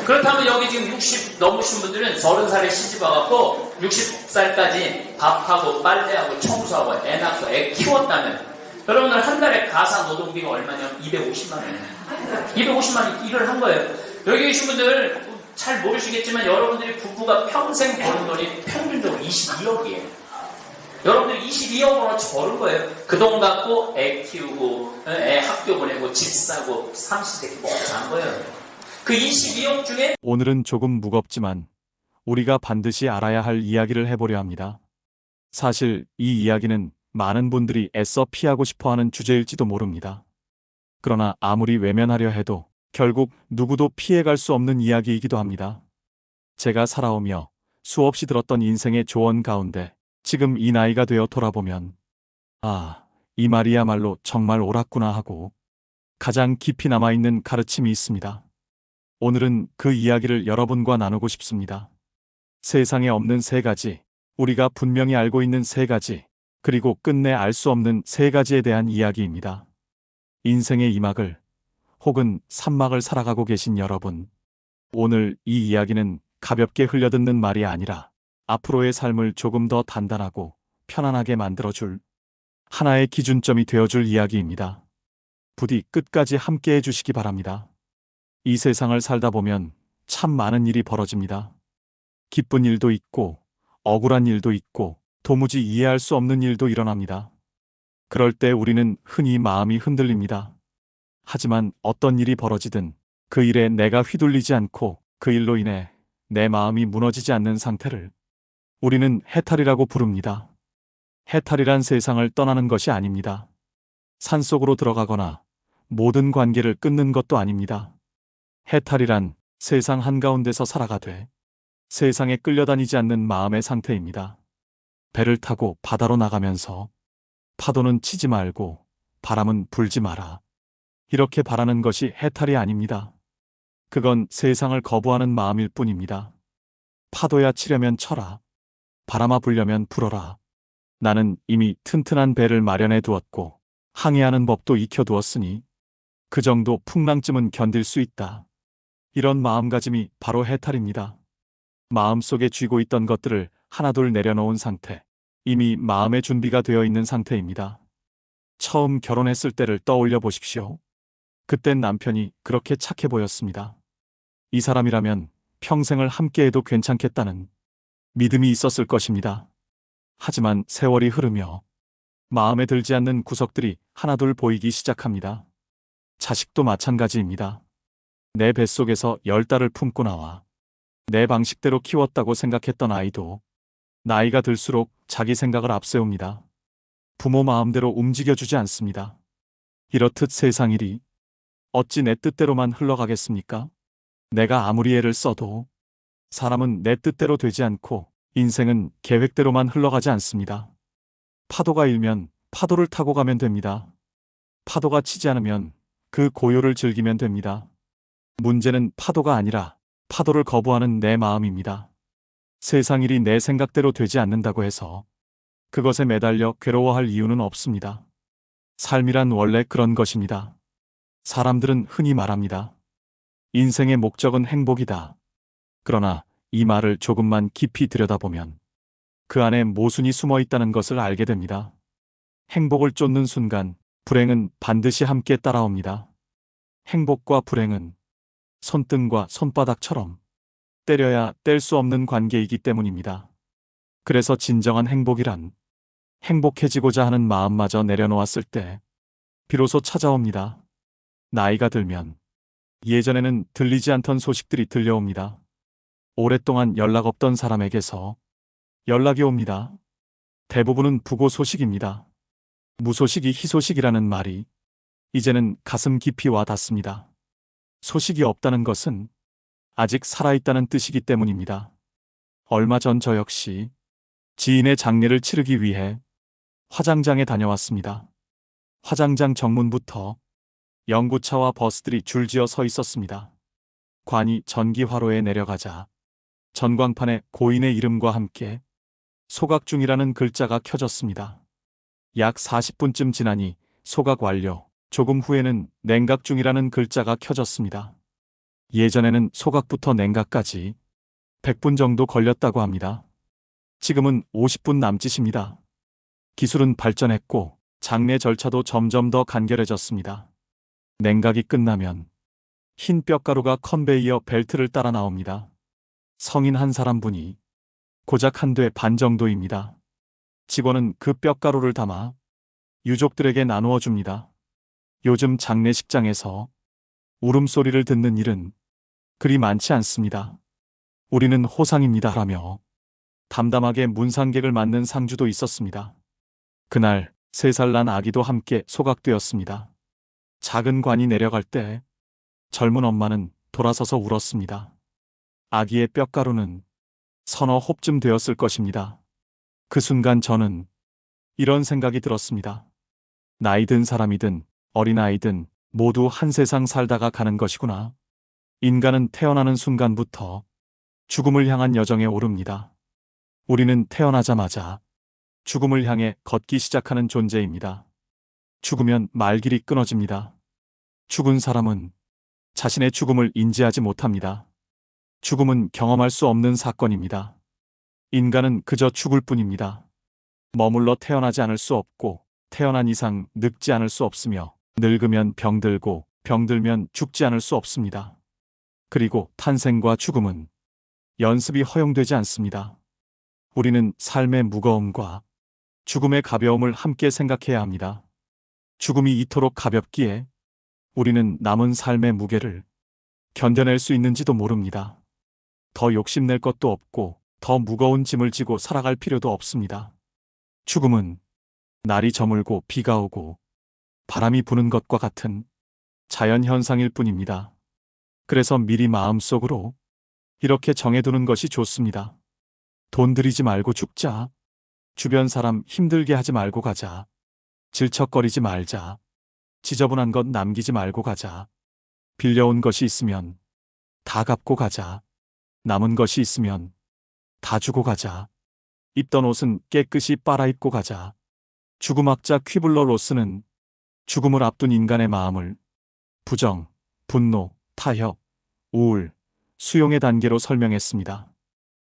그렇다면 여기 지금 60 넘으신 분들은 30살에 시집 와갖고 60살까지 밥하고 빨래하고 청소하고 애 낳고 애 키웠다면 여러분들 한 달에 가사 노동비가 얼마냐면 250만 원이에요. 250만 원 일을 한 거예요. 여기 계신 분들 잘 모르시겠지만 여러분들이 부부가 평생 버는 돈이 평균적으로 22억이에요. 여러분들 22억으로 벌은 거예요. 그 돈 갖고 애 키우고 애 학교 보내고 집 사고 삼시세끼 먹고 산 거예요. 그 22억 중에 오늘은 조금 무겁지만 우리가 반드시 알아야 할 이야기를 해보려 합니다. 사실 이 이야기는 많은 분들이 애써 피하고 싶어하는 주제일지도 모릅니다. 그러나 아무리 외면하려 해도 결국 누구도 피해갈 수 없는 이야기이기도 합니다. 제가 살아오며 수없이 들었던 인생의 조언 가운데 지금 이 나이가 되어 돌아보면 아, 이 말이야말로 정말 옳았구나 하고 가장 깊이 남아있는 가르침이 있습니다. 오늘은 그 이야기를 여러분과 나누고 싶습니다. 세상에 없는 3가지, 우리가 분명히 알고 있는 3가지, 그리고 끝내 알 수 없는 3가지에 대한 이야기입니다. 인생의 2막을 혹은 3막을 살아가고 계신 여러분, 오늘 이 이야기는 가볍게 흘려듣는 말이 아니라 앞으로의 삶을 조금 더 단단하고 편안하게 만들어줄 하나의 기준점이 되어줄 이야기입니다. 부디 끝까지 함께 해주시기 바랍니다. 이 세상을 살다 보면 참 많은 일이 벌어집니다. 기쁜 일도 있고 억울한 일도 있고 도무지 이해할 수 없는 일도 일어납니다. 그럴 때 우리는 흔히 마음이 흔들립니다. 하지만 어떤 일이 벌어지든 그 일에 내가 휘둘리지 않고 그 일로 인해 내 마음이 무너지지 않는 상태를 우리는 해탈이라고 부릅니다. 해탈이란 세상을 떠나는 것이 아닙니다. 산속으로 들어가거나 모든 관계를 끊는 것도 아닙니다. 해탈이란 세상 한가운데서 살아가되 세상에 끌려다니지 않는 마음의 상태입니다. 배를 타고 바다로 나가면서 파도는 치지 말고 바람은 불지 마라. 이렇게 바라는 것이 해탈이 아닙니다. 그건 세상을 거부하는 마음일 뿐입니다. 파도야 치려면 쳐라. 바람아 불려면 불어라. 나는 이미 튼튼한 배를 마련해 두었고 항해하는 법도 익혀두었으니 그 정도 풍랑쯤은 견딜 수 있다. 이런 마음가짐이 바로 해탈입니다. 마음속에 쥐고 있던 것들을 하나둘 내려놓은 상태, 이미 마음의 준비가 되어 있는 상태입니다. 처음 결혼했을 때를 떠올려 보십시오. 그땐 남편이 그렇게 착해 보였습니다. 이 사람이라면 평생을 함께해도 괜찮겠다는 믿음이 있었을 것입니다. 하지만 세월이 흐르며 마음에 들지 않는 구석들이 하나둘 보이기 시작합니다. 자식도 마찬가지입니다. 내 뱃속에서 10달을 품고 나와 내 방식대로 키웠다고 생각했던 아이도 나이가 들수록 자기 생각을 앞세웁니다. 부모 마음대로 움직여주지 않습니다. 이렇듯 세상 일이 어찌 내 뜻대로만 흘러가겠습니까? 내가 아무리 애를 써도 사람은 내 뜻대로 되지 않고 인생은 계획대로만 흘러가지 않습니다. 파도가 일면 파도를 타고 가면 됩니다. 파도가 치지 않으면 그 고요를 즐기면 됩니다. 문제는 파도가 아니라 파도를 거부하는 내 마음입니다. 세상 일이 내 생각대로 되지 않는다고 해서 그것에 매달려 괴로워할 이유는 없습니다. 삶이란 원래 그런 것입니다. 사람들은 흔히 말합니다. 인생의 목적은 행복이다. 그러나 이 말을 조금만 깊이 들여다보면 그 안에 모순이 숨어 있다는 것을 알게 됩니다. 행복을 쫓는 순간 불행은 반드시 함께 따라옵니다. 행복과 불행은 손등과 손바닥처럼 때려야 뗄 수 없는 관계이기 때문입니다. 그래서 진정한 행복이란 행복해지고자 하는 마음마저 내려놓았을 때 비로소 찾아옵니다. 나이가 들면 예전에는 들리지 않던 소식들이 들려옵니다. 오랫동안 연락 없던 사람에게서 연락이 옵니다. 대부분은 부고 소식입니다. 무소식이 희소식이라는 말이 이제는 가슴 깊이 와 닿습니다. 소식이 없다는 것은 아직 살아있다는 뜻이기 때문입니다. 얼마 전 저 역시 지인의 장례를 치르기 위해 화장장에 다녀왔습니다. 화장장 정문부터 연구차와 버스들이 줄지어 서 있었습니다. 관이 전기화로에 내려가자 전광판에 고인의 이름과 함께 소각 중이라는 글자가 켜졌습니다. 약 40분쯤 지나니 소각 완료, 조금 후에는 냉각 중이라는 글자가 켜졌습니다. 예전에는 소각부터 냉각까지 100분 정도 걸렸다고 합니다. 지금은 50분 남짓입니다. 기술은 발전했고 장례 절차도 점점 더 간결해졌습니다. 냉각이 끝나면 흰 뼈가루가 컨베이어 벨트를 따라 나옵니다. 성인 한 사람분이 고작 한 돼 반 정도입니다. 직원은 그 뼈가루를 담아 유족들에게 나누어 줍니다. 요즘 장례식장에서 울음소리를 듣는 일은 그리 많지 않습니다. 우리는 호상입니다 라며 담담하게 문상객을 맞는 상주도 있었습니다. 그날 3살 난 아기도 함께 소각되었습니다. 작은 관이 내려갈 때 젊은 엄마는 돌아서서 울었습니다. 아기의 뼈가루는 서너 홉쯤 되었을 것입니다. 그 순간 저는 이런 생각이 들었습니다. 나이 든 사람이든 어린아이든 모두 한 세상 살다가 가는 것이구나. 인간은 태어나는 순간부터 죽음을 향한 여정에 오릅니다. 우리는 태어나자마자 죽음을 향해 걷기 시작하는 존재입니다. 죽으면 말길이 끊어집니다. 죽은 사람은 자신의 죽음을 인지하지 못합니다. 죽음은 경험할 수 없는 사건입니다. 인간은 그저 죽을 뿐입니다. 머물러 태어나지 않을 수 없고 태어난 이상 늙지 않을 수 없으며 늙으면 병들고 병들면 죽지 않을 수 없습니다. 그리고 탄생과 죽음은 연습이 허용되지 않습니다. 우리는 삶의 무거움과 죽음의 가벼움을 함께 생각해야 합니다. 죽음이 이토록 가볍기에 우리는 남은 삶의 무게를 견뎌낼 수 있는지도 모릅니다. 더 욕심낼 것도 없고 더 무거운 짐을 지고 살아갈 필요도 없습니다. 죽음은 날이 저물고 비가 오고 바람이 부는 것과 같은 자연현상일 뿐입니다. 그래서 미리 마음속으로 이렇게 정해두는 것이 좋습니다. 돈 들이지 말고 죽자. 주변 사람 힘들게 하지 말고 가자. 질척거리지 말자. 지저분한 것 남기지 말고 가자. 빌려온 것이 있으면 다 갚고 가자. 남은 것이 있으면 다 주고 가자. 입던 옷은 깨끗이 빨아입고 가자. 죽음학자 퀴블러 로스는 죽음을 앞둔 인간의 마음을 부정, 분노, 타협, 우울, 수용의 단계로 설명했습니다.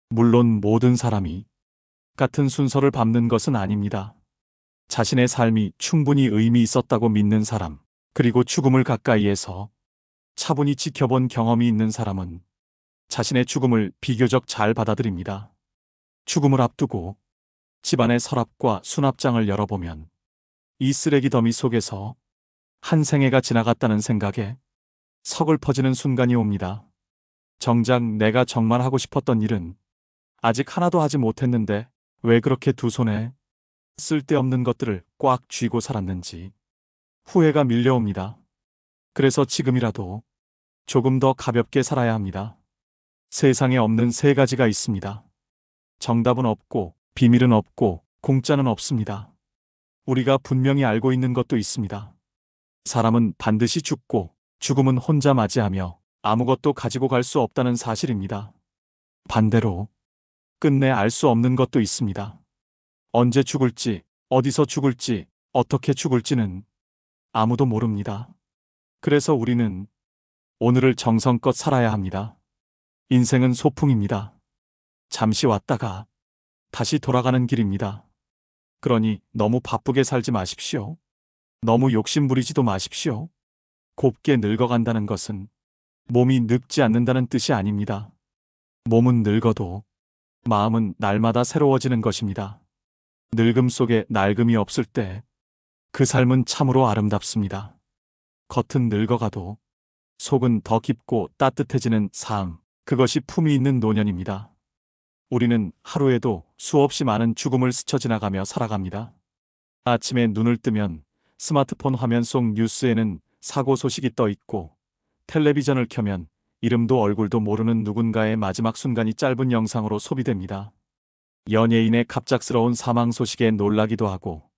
물론 모든 사람이 같은 순서를 밟는 것은 아닙니다. 자신의 삶이 충분히 의미 있었다고 믿는 사람, 그리고 죽음을 가까이에서 차분히 지켜본 경험이 있는 사람은 자신의 죽음을 비교적 잘 받아들입니다. 죽음을 앞두고 집안의 서랍과 수납장을 열어보면 이 쓰레기 더미 속에서 한 생애가 지나갔다는 생각에 서글퍼지는 순간이 옵니다. 정작 내가 정말 하고 싶었던 일은 아직 하나도 하지 못했는데 왜 그렇게 두 손에 쓸데없는 것들을 꽉 쥐고 살았는지 후회가 밀려옵니다. 그래서 지금이라도 조금 더 가볍게 살아야 합니다. 세상에 없는 3가지가 있습니다. 정답은 없고 비밀은 없고 공짜는 없습니다. 우리가 분명히 알고 있는 것도 있습니다. 사람은 반드시 죽고 죽음은 혼자 맞이하며 아무것도 가지고 갈 수 없다는 사실입니다. 반대로 끝내 알 수 없는 것도 있습니다. 언제 죽을지, 어디서 죽을지, 어떻게 죽을지는 아무도 모릅니다. 그래서 우리는 오늘을 정성껏 살아야 합니다. 인생은 소풍입니다. 잠시 왔다가 다시 돌아가는 길입니다. 그러니 너무 바쁘게 살지 마십시오. 너무 욕심부리지도 마십시오. 곱게 늙어간다는 것은 몸이 늙지 않는다는 뜻이 아닙니다. 몸은 늙어도 마음은 날마다 새로워지는 것입니다. 늙음 속에 낡음이 없을 때 그 삶은 참으로 아름답습니다. 겉은 늙어가도 속은 더 깊고 따뜻해지는 삶, 그것이 품위 있는 노년입니다. 우리는 하루에도 수없이 많은 죽음을 스쳐 지나가며 살아갑니다. 아침에 눈을 뜨면 스마트폰 화면 속 뉴스에는 사고 소식이 떠 있고 텔레비전을 켜면 이름도 얼굴도 모르는 누군가의 마지막 순간이 짧은 영상으로 소비됩니다. 연예인의 갑작스러운 사망 소식에 놀라기도 하고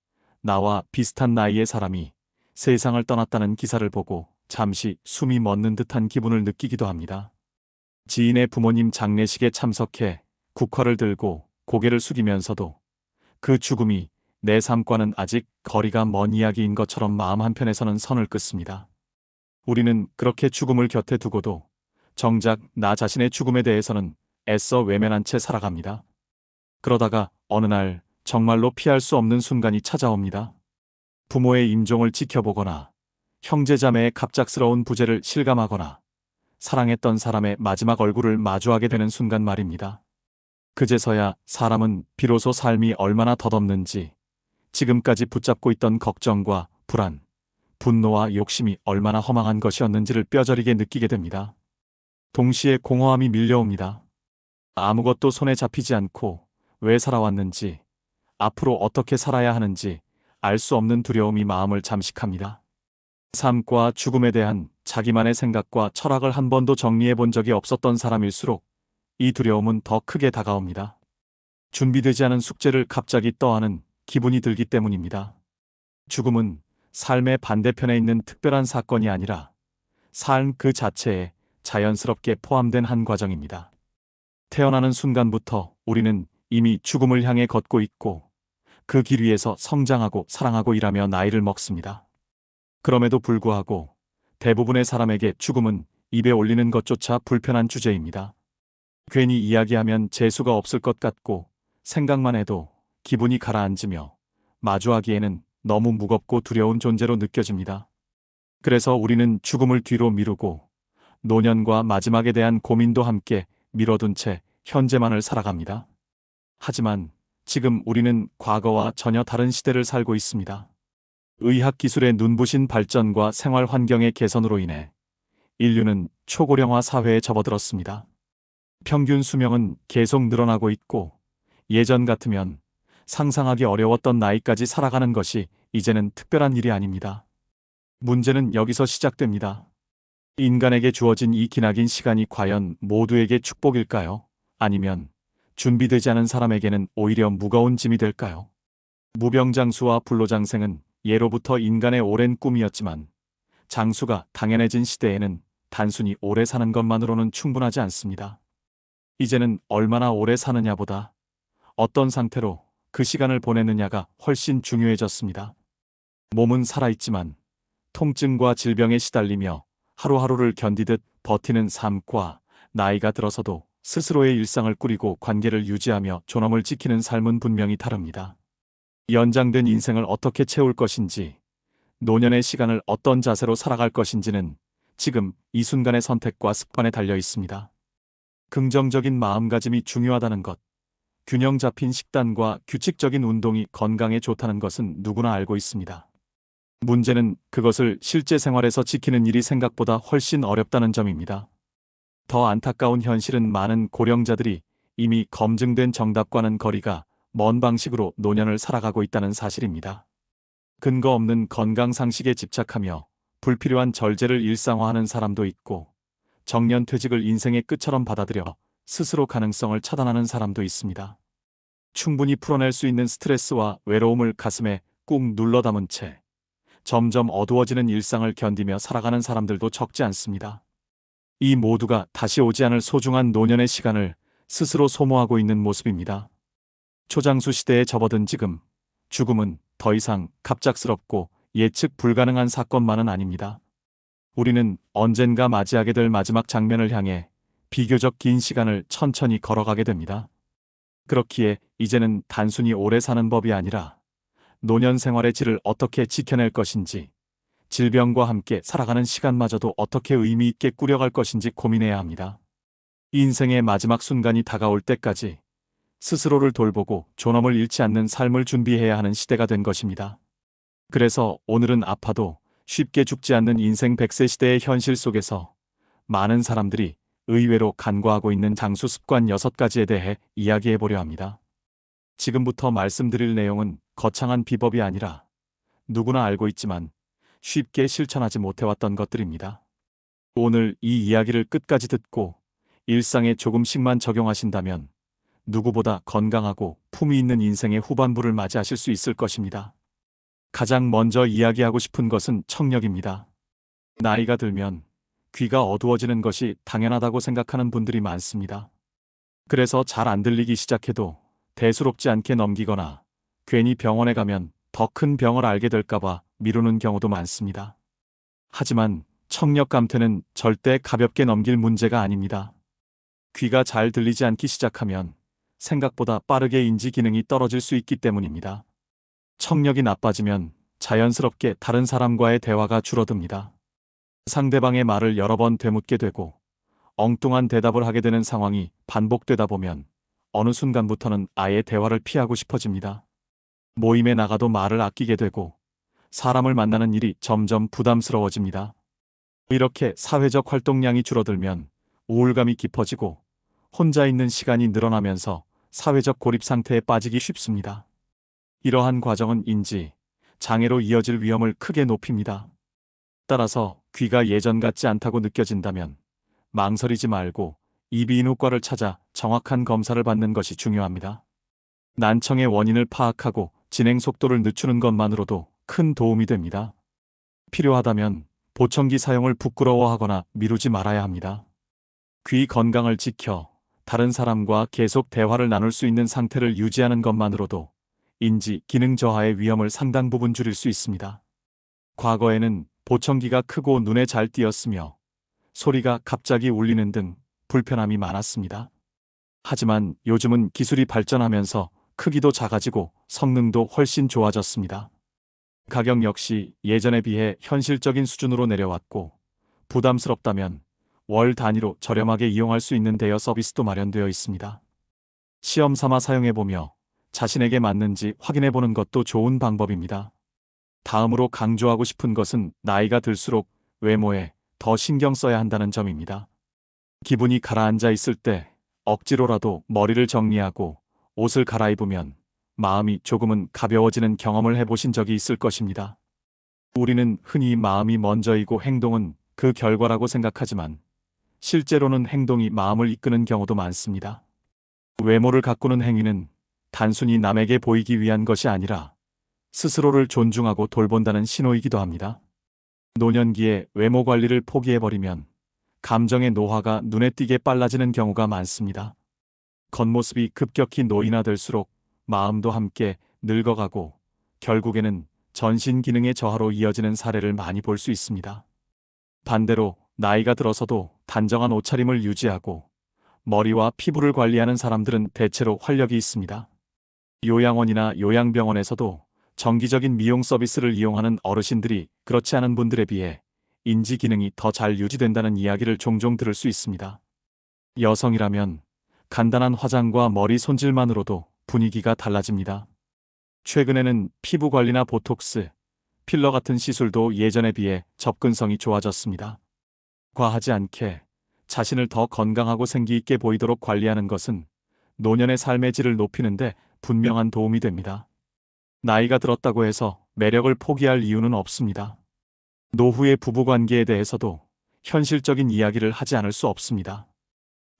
나와 비슷한 나이의 사람이 세상을 떠났다는 기사를 보고 잠시 숨이 멎는 듯한 기분을 느끼기도 합니다. 지인의 부모님 장례식에 참석해 국화를 들고 고개를 숙이면서도 그 죽음이 내 삶과는 아직 거리가 먼 이야기인 것처럼 마음 한편에서는 선을 긋습니다. 우리는 그렇게 죽음을 곁에 두고도 정작 나 자신의 죽음에 대해서는 애써 외면한 채 살아갑니다. 그러다가 어느 날 정말로 피할 수 없는 순간이 찾아옵니다. 부모의 임종을 지켜보거나 형제자매의 갑작스러운 부재를 실감하거나 사랑했던 사람의 마지막 얼굴을 마주하게 되는 순간 말입니다. 그제서야 사람은 비로소 삶이 얼마나 덧없는지, 지금까지 붙잡고 있던 걱정과 불안, 분노와 욕심이 얼마나 허망한 것이었는지를 뼈저리게 느끼게 됩니다. 동시에 공허함이 밀려옵니다. 아무것도 손에 잡히지 않고 왜 살아왔는지, 앞으로 어떻게 살아야 하는지 알 수 없는 두려움이 마음을 잠식합니다. 삶과 죽음에 대한 자기만의 생각과 철학을 한 번도 정리해 본 적이 없었던 사람일수록 이 두려움은 더 크게 다가옵니다. 준비되지 않은 숙제를 갑자기 떠안은 기분이 들기 때문입니다. 죽음은 삶의 반대편에 있는 특별한 사건이 아니라 삶 그 자체에 자연스럽게 포함된 한 과정입니다. 태어나는 순간부터 우리는 이미 죽음을 향해 걷고 있고 그 길 위에서 성장하고 사랑하고 일하며 나이를 먹습니다. 그럼에도 불구하고 대부분의 사람에게 죽음은 입에 올리는 것조차 불편한 주제입니다. 괜히 이야기하면 재수가 없을 것 같고 생각만 해도 기분이 가라앉으며 마주하기에는 너무 무겁고 두려운 존재로 느껴집니다. 그래서 우리는 죽음을 뒤로 미루고 노년과 마지막에 대한 고민도 함께 미뤄둔 채 현재만을 살아갑니다. 하지만 지금 우리는 과거와 전혀 다른 시대를 살고 있습니다. 의학기술의 눈부신 발전과 생활 환경의 개선으로 인해 인류는 초고령화 사회에 접어들었습니다. 평균 수명은 계속 늘어나고 있고 예전 같으면 상상하기 어려웠던 나이까지 살아가는 것이 이제는 특별한 일이 아닙니다. 문제는 여기서 시작됩니다. 인간에게 주어진 이 기나긴 시간이 과연 모두에게 축복일까요? 아니면 준비되지 않은 사람에게는 오히려 무거운 짐이 될까요? 무병장수와 불로장생은 예로부터 인간의 오랜 꿈이었지만 장수가 당연해진 시대에는 단순히 오래 사는 것만으로는 충분하지 않습니다. 이제는 얼마나 오래 사느냐보다 어떤 상태로 그 시간을 보내느냐가 훨씬 중요해졌습니다. 몸은 살아있지만 통증과 질병에 시달리며 하루하루를 견디듯 버티는 삶과 나이가 들어서도 스스로의 일상을 꾸리고 관계를 유지하며 존엄을 지키는 삶은 분명히 다릅니다. 연장된 인생을 어떻게 채울 것인지, 노년의 시간을 어떤 자세로 살아갈 것인지는 지금 이 순간의 선택과 습관에 달려 있습니다. 긍정적인 마음가짐이 중요하다는 것, 균형 잡힌 식단과 규칙적인 운동이 건강에 좋다는 것은 누구나 알고 있습니다. 문제는 그것을 실제 생활에서 지키는 일이 생각보다 훨씬 어렵다는 점입니다. 더 안타까운 현실은 많은 고령자들이 이미 검증된 정답과는 거리가 먼 방식으로 노년을 살아가고 있다는 사실입니다. 근거 없는 건강 상식에 집착하며 불필요한 절제를 일상화하는 사람도 있고 정년퇴직을 인생의 끝처럼 받아들여 스스로 가능성을 차단하는 사람도 있습니다. 충분히 풀어낼 수 있는 스트레스와 외로움을 가슴에 꾹 눌러 담은 채 점점 어두워지는 일상을 견디며 살아가는 사람들도 적지 않습니다. 이 모두가 다시 오지 않을 소중한 노년의 시간을 스스로 소모하고 있는 모습입니다. 초장수 시대에 접어든 지금, 죽음은 더 이상 갑작스럽고 예측 불가능한 사건만은 아닙니다. 우리는 언젠가 맞이하게 될 마지막 장면을 향해 비교적 긴 시간을 천천히 걸어가게 됩니다. 그렇기에 이제는 단순히 오래 사는 법이 아니라 노년 생활의 질을 어떻게 지켜낼 것인지, 질병과 함께 살아가는 시간마저도 어떻게 의미 있게 꾸려갈 것인지 고민해야 합니다. 인생의 마지막 순간이 다가올 때까지 스스로를 돌보고 존엄을 잃지 않는 삶을 준비해야 하는 시대가 된 것입니다. 그래서 오늘은 아파도 쉽게 죽지 않는 인생 100세 시대의 현실 속에서 많은 사람들이 의외로 간과하고 있는 장수 습관 6가지에 대해 이야기해 보려 합니다. 지금부터 말씀드릴 내용은 거창한 비법이 아니라 누구나 알고 있지만 쉽게 실천하지 못해왔던 것들입니다. 오늘 이 이야기를 끝까지 듣고 일상에 조금씩만 적용하신다면 누구보다 건강하고 품위 있는 인생의 후반부를 맞이하실 수 있을 것입니다. 가장 먼저 이야기하고 싶은 것은 청력입니다. 나이가 들면 귀가 어두워지는 것이 당연하다고 생각하는 분들이 많습니다. 그래서 잘 안 들리기 시작해도 대수롭지 않게 넘기거나 괜히 병원에 가면 더 큰 병을 앓게 될까봐 미루는 경우도 많습니다. 하지만 청력 감퇴는 절대 가볍게 넘길 문제가 아닙니다. 귀가 잘 들리지 않기 시작하면 생각보다 빠르게 인지 기능이 떨어질 수 있기 때문입니다. 청력이 나빠지면 자연스럽게 다른 사람과의 대화가 줄어듭니다. 상대방의 말을 여러 번 되묻게 되고 엉뚱한 대답을 하게 되는 상황이 반복되다 보면 어느 순간부터는 아예 대화를 피하고 싶어집니다. 모임에 나가도 말을 아끼게 되고 사람을 만나는 일이 점점 부담스러워집니다. 이렇게 사회적 활동량이 줄어들면 우울감이 깊어지고 혼자 있는 시간이 늘어나면서 사회적 고립 상태에 빠지기 쉽습니다. 이러한 과정은 인지, 장애로 이어질 위험을 크게 높입니다. 따라서 귀가 예전 같지 않다고 느껴진다면 망설이지 말고 이비인후과를 찾아 정확한 검사를 받는 것이 중요합니다. 난청의 원인을 파악하고 진행 속도를 늦추는 것만으로도 큰 도움이 됩니다. 필요하다면 보청기 사용을 부끄러워하거나 미루지 말아야 합니다. 귀 건강을 지켜 다른 사람과 계속 대화를 나눌 수 있는 상태를 유지하는 것만으로도 인지 기능 저하의 위험을 상당 부분 줄일 수 있습니다. 과거에는 보청기가 크고 눈에 잘 띄었으며 소리가 갑자기 울리는 등 불편함이 많았습니다. 하지만 요즘은 기술이 발전하면서 크기도 작아지고 성능도 훨씬 좋아졌습니다. 가격 역시 예전에 비해 현실적인 수준으로 내려왔고 부담스럽다면 월 단위로 저렴하게 이용할 수 있는 대여 서비스도 마련되어 있습니다. 시험 삼아 사용해보며 자신에게 맞는지 확인해보는 것도 좋은 방법입니다. 다음으로 강조하고 싶은 것은 나이가 들수록 외모에 더 신경 써야 한다는 점입니다. 기분이 가라앉아 있을 때 억지로라도 머리를 정리하고 옷을 갈아입으면 마음이 조금은 가벼워지는 경험을 해보신 적이 있을 것입니다. 우리는 흔히 마음이 먼저이고 행동은 그 결과라고 생각하지만 실제로는 행동이 마음을 이끄는 경우도 많습니다. 외모를 가꾸는 행위는 단순히 남에게 보이기 위한 것이 아니라 스스로를 존중하고 돌본다는 신호이기도 합니다. 노년기에 외모 관리를 포기해버리면 감정의 노화가 눈에 띄게 빨라지는 경우가 많습니다. 겉모습이 급격히 노인화될수록 마음도 함께 늙어가고 결국에는 전신 기능의 저하로 이어지는 사례를 많이 볼 수 있습니다. 반대로 나이가 들어서도 단정한 옷차림을 유지하고 머리와 피부를 관리하는 사람들은 대체로 활력이 있습니다. 요양원이나 요양병원에서도 정기적인 미용 서비스를 이용하는 어르신들이 그렇지 않은 분들에 비해 인지 기능이 더 잘 유지된다는 이야기를 종종 들을 수 있습니다. 여성이라면 간단한 화장과 머리 손질만으로도 분위기가 달라집니다. 최근에는 피부 관리나 보톡스, 필러 같은 시술도 예전에 비해 접근성이 좋아졌습니다. 과하지 않게 자신을 더 건강하고 생기 있게 보이도록 관리하는 것은 노년의 삶의 질을 높이는데 분명한 도움이 됩니다. 나이가 들었다고 해서 매력을 포기할 이유는 없습니다. 노후의 부부관계에 대해서도 현실적인 이야기를 하지 않을 수 없습니다.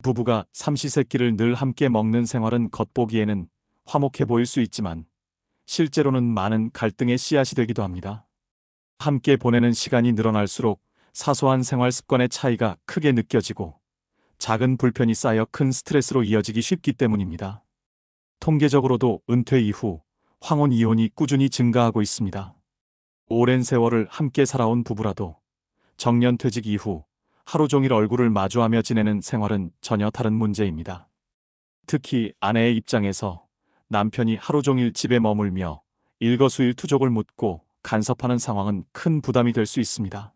부부가 삼시세끼를 늘 함께 먹는 생활은 겉보기에는 화목해 보일 수 있지만 실제로는 많은 갈등의 씨앗이 되기도 합니다. 함께 보내는 시간이 늘어날수록 사소한 생활 습관의 차이가 크게 느껴지고 작은 불편이 쌓여 큰 스트레스로 이어지기 쉽기 때문입니다. 통계적으로도 은퇴 이후 황혼 이혼이 꾸준히 증가하고 있습니다. 오랜 세월을 함께 살아온 부부라도 정년퇴직 이후 하루 종일 얼굴을 마주하며 지내는 생활은 전혀 다른 문제입니다. 특히 아내의 입장에서 남편이 하루 종일 집에 머물며 일거수일투족을 묻고 간섭하는 상황은 큰 부담이 될 수 있습니다.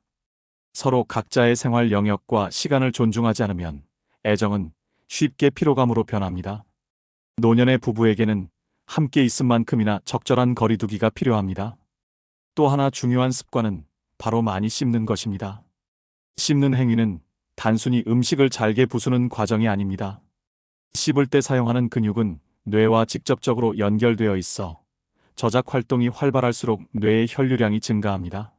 서로 각자의 생활 영역과 시간을 존중하지 않으면 애정은 쉽게 피로감으로 변합니다. 노년의 부부에게는 함께 있은 만큼이나 적절한 거리두기가 필요합니다. 또 하나 중요한 습관은 바로 많이 씹는 것입니다. 씹는 행위는 단순히 음식을 잘게 부수는 과정이 아닙니다. 씹을 때 사용하는 근육은 뇌와 직접적으로 연결되어 있어 저작 활동이 활발할수록 뇌의 혈류량이 증가합니다.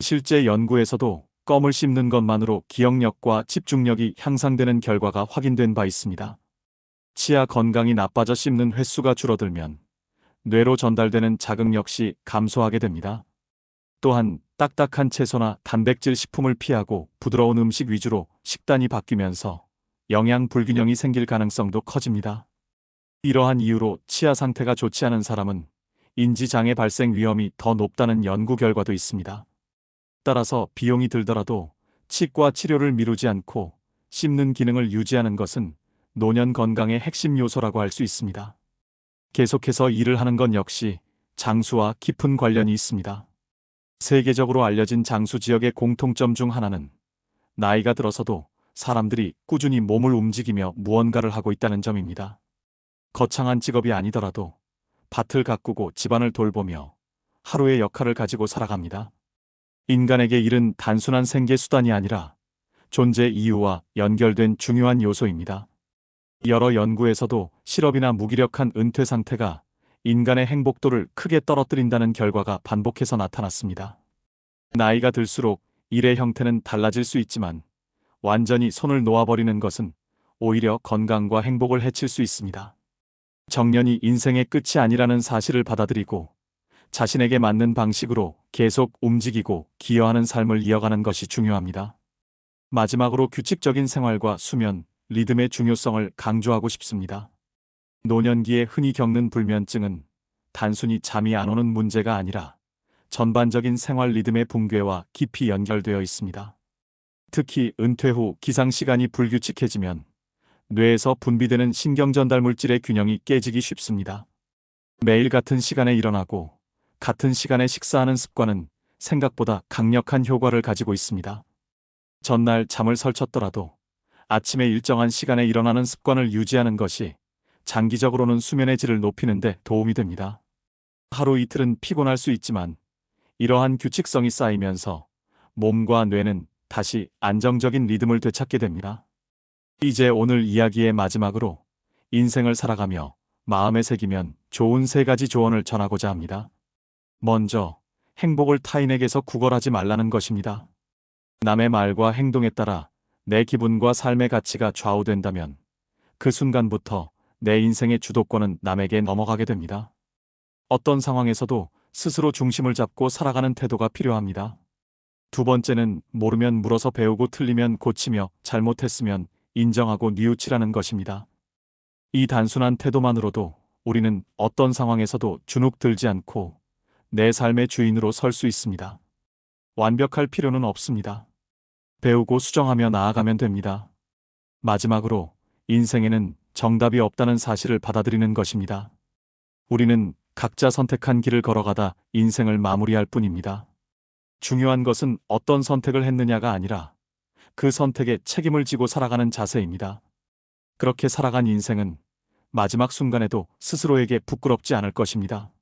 실제 연구에서도 껌을 씹는 것만으로 기억력과 집중력이 향상되는 결과가 확인된 바 있습니다. 치아 건강이 나빠져 씹는 횟수가 줄어들면 뇌로 전달되는 자극 역시 감소하게 됩니다. 또한 딱딱한 채소나 단백질 식품을 피하고 부드러운 음식 위주로 식단이 바뀌면서 영양 불균형이 생길 가능성도 커집니다. 이러한 이유로 치아 상태가 좋지 않은 사람은 인지장애 발생 위험이 더 높다는 연구 결과도 있습니다. 따라서 비용이 들더라도 치과 치료를 미루지 않고 씹는 기능을 유지하는 것은 노년 건강의 핵심 요소라고 할 수 있습니다. 계속해서 일을 하는 건 역시 장수와 깊은 관련이 있습니다. 세계적으로 알려진 장수 지역의 공통점 중 하나는 나이가 들어서도 사람들이 꾸준히 몸을 움직이며 무언가를 하고 있다는 점입니다. 거창한 직업이 아니더라도 밭을 가꾸고 집안을 돌보며 하루의 역할을 가지고 살아갑니다. 인간에게 일은 단순한 생계 수단이 아니라 존재 이유와 연결된 중요한 요소입니다. 여러 연구에서도 실업이나 무기력한 은퇴 상태가 인간의 행복도를 크게 떨어뜨린다는 결과가 반복해서 나타났습니다. 나이가 들수록 일의 형태는 달라질 수 있지만 완전히 손을 놓아버리는 것은 오히려 건강과 행복을 해칠 수 있습니다. 정년이 인생의 끝이 아니라는 사실을 받아들이고 자신에게 맞는 방식으로 계속 움직이고 기여하는 삶을 이어가는 것이 중요합니다. 마지막으로 규칙적인 생활과 수면, 리듬의 중요성을 강조하고 싶습니다. 노년기에 흔히 겪는 불면증은 단순히 잠이 안 오는 문제가 아니라 전반적인 생활 리듬의 붕괴와 깊이 연결되어 있습니다. 특히 은퇴 후 기상 시간이 불규칙해지면 뇌에서 분비되는 신경전달 물질의 균형이 깨지기 쉽습니다. 매일 같은 시간에 일어나고 같은 시간에 식사하는 습관은 생각보다 강력한 효과를 가지고 있습니다. 전날 잠을 설쳤더라도 아침에 일정한 시간에 일어나는 습관을 유지하는 것이 장기적으로는 수면의 질을 높이는 데 도움이 됩니다. 하루 이틀은 피곤할 수 있지만 이러한 규칙성이 쌓이면서 몸과 뇌는 다시 안정적인 리듬을 되찾게 됩니다. 이제 오늘 이야기의 마지막으로 인생을 살아가며 마음에 새기면 좋은 3가지 조언을 전하고자 합니다. 먼저, 행복을 타인에게서 구걸하지 말라는 것입니다. 남의 말과 행동에 따라 내 기분과 삶의 가치가 좌우된다면 그 순간부터 내 인생의 주도권은 남에게 넘어가게 됩니다. 어떤 상황에서도 스스로 중심을 잡고 살아가는 태도가 필요합니다. 두 번째는 모르면 물어서 배우고 틀리면 고치며 잘못했으면 인정하고 뉘우치라는 것입니다. 이 단순한 태도만으로도 우리는 어떤 상황에서도 주눅들지 않고 내 삶의 주인으로 설 수 있습니다. 완벽할 필요는 없습니다. 배우고 수정하며 나아가면 됩니다. 마지막으로 인생에는 정답이 없다는 사실을 받아들이는 것입니다. 우리는 각자 선택한 길을 걸어가다 인생을 마무리할 뿐입니다. 중요한 것은 어떤 선택을 했느냐가 아니라 그 선택에 책임을 지고 살아가는 자세입니다. 그렇게 살아간 인생은 마지막 순간에도 스스로에게 부끄럽지 않을 것입니다.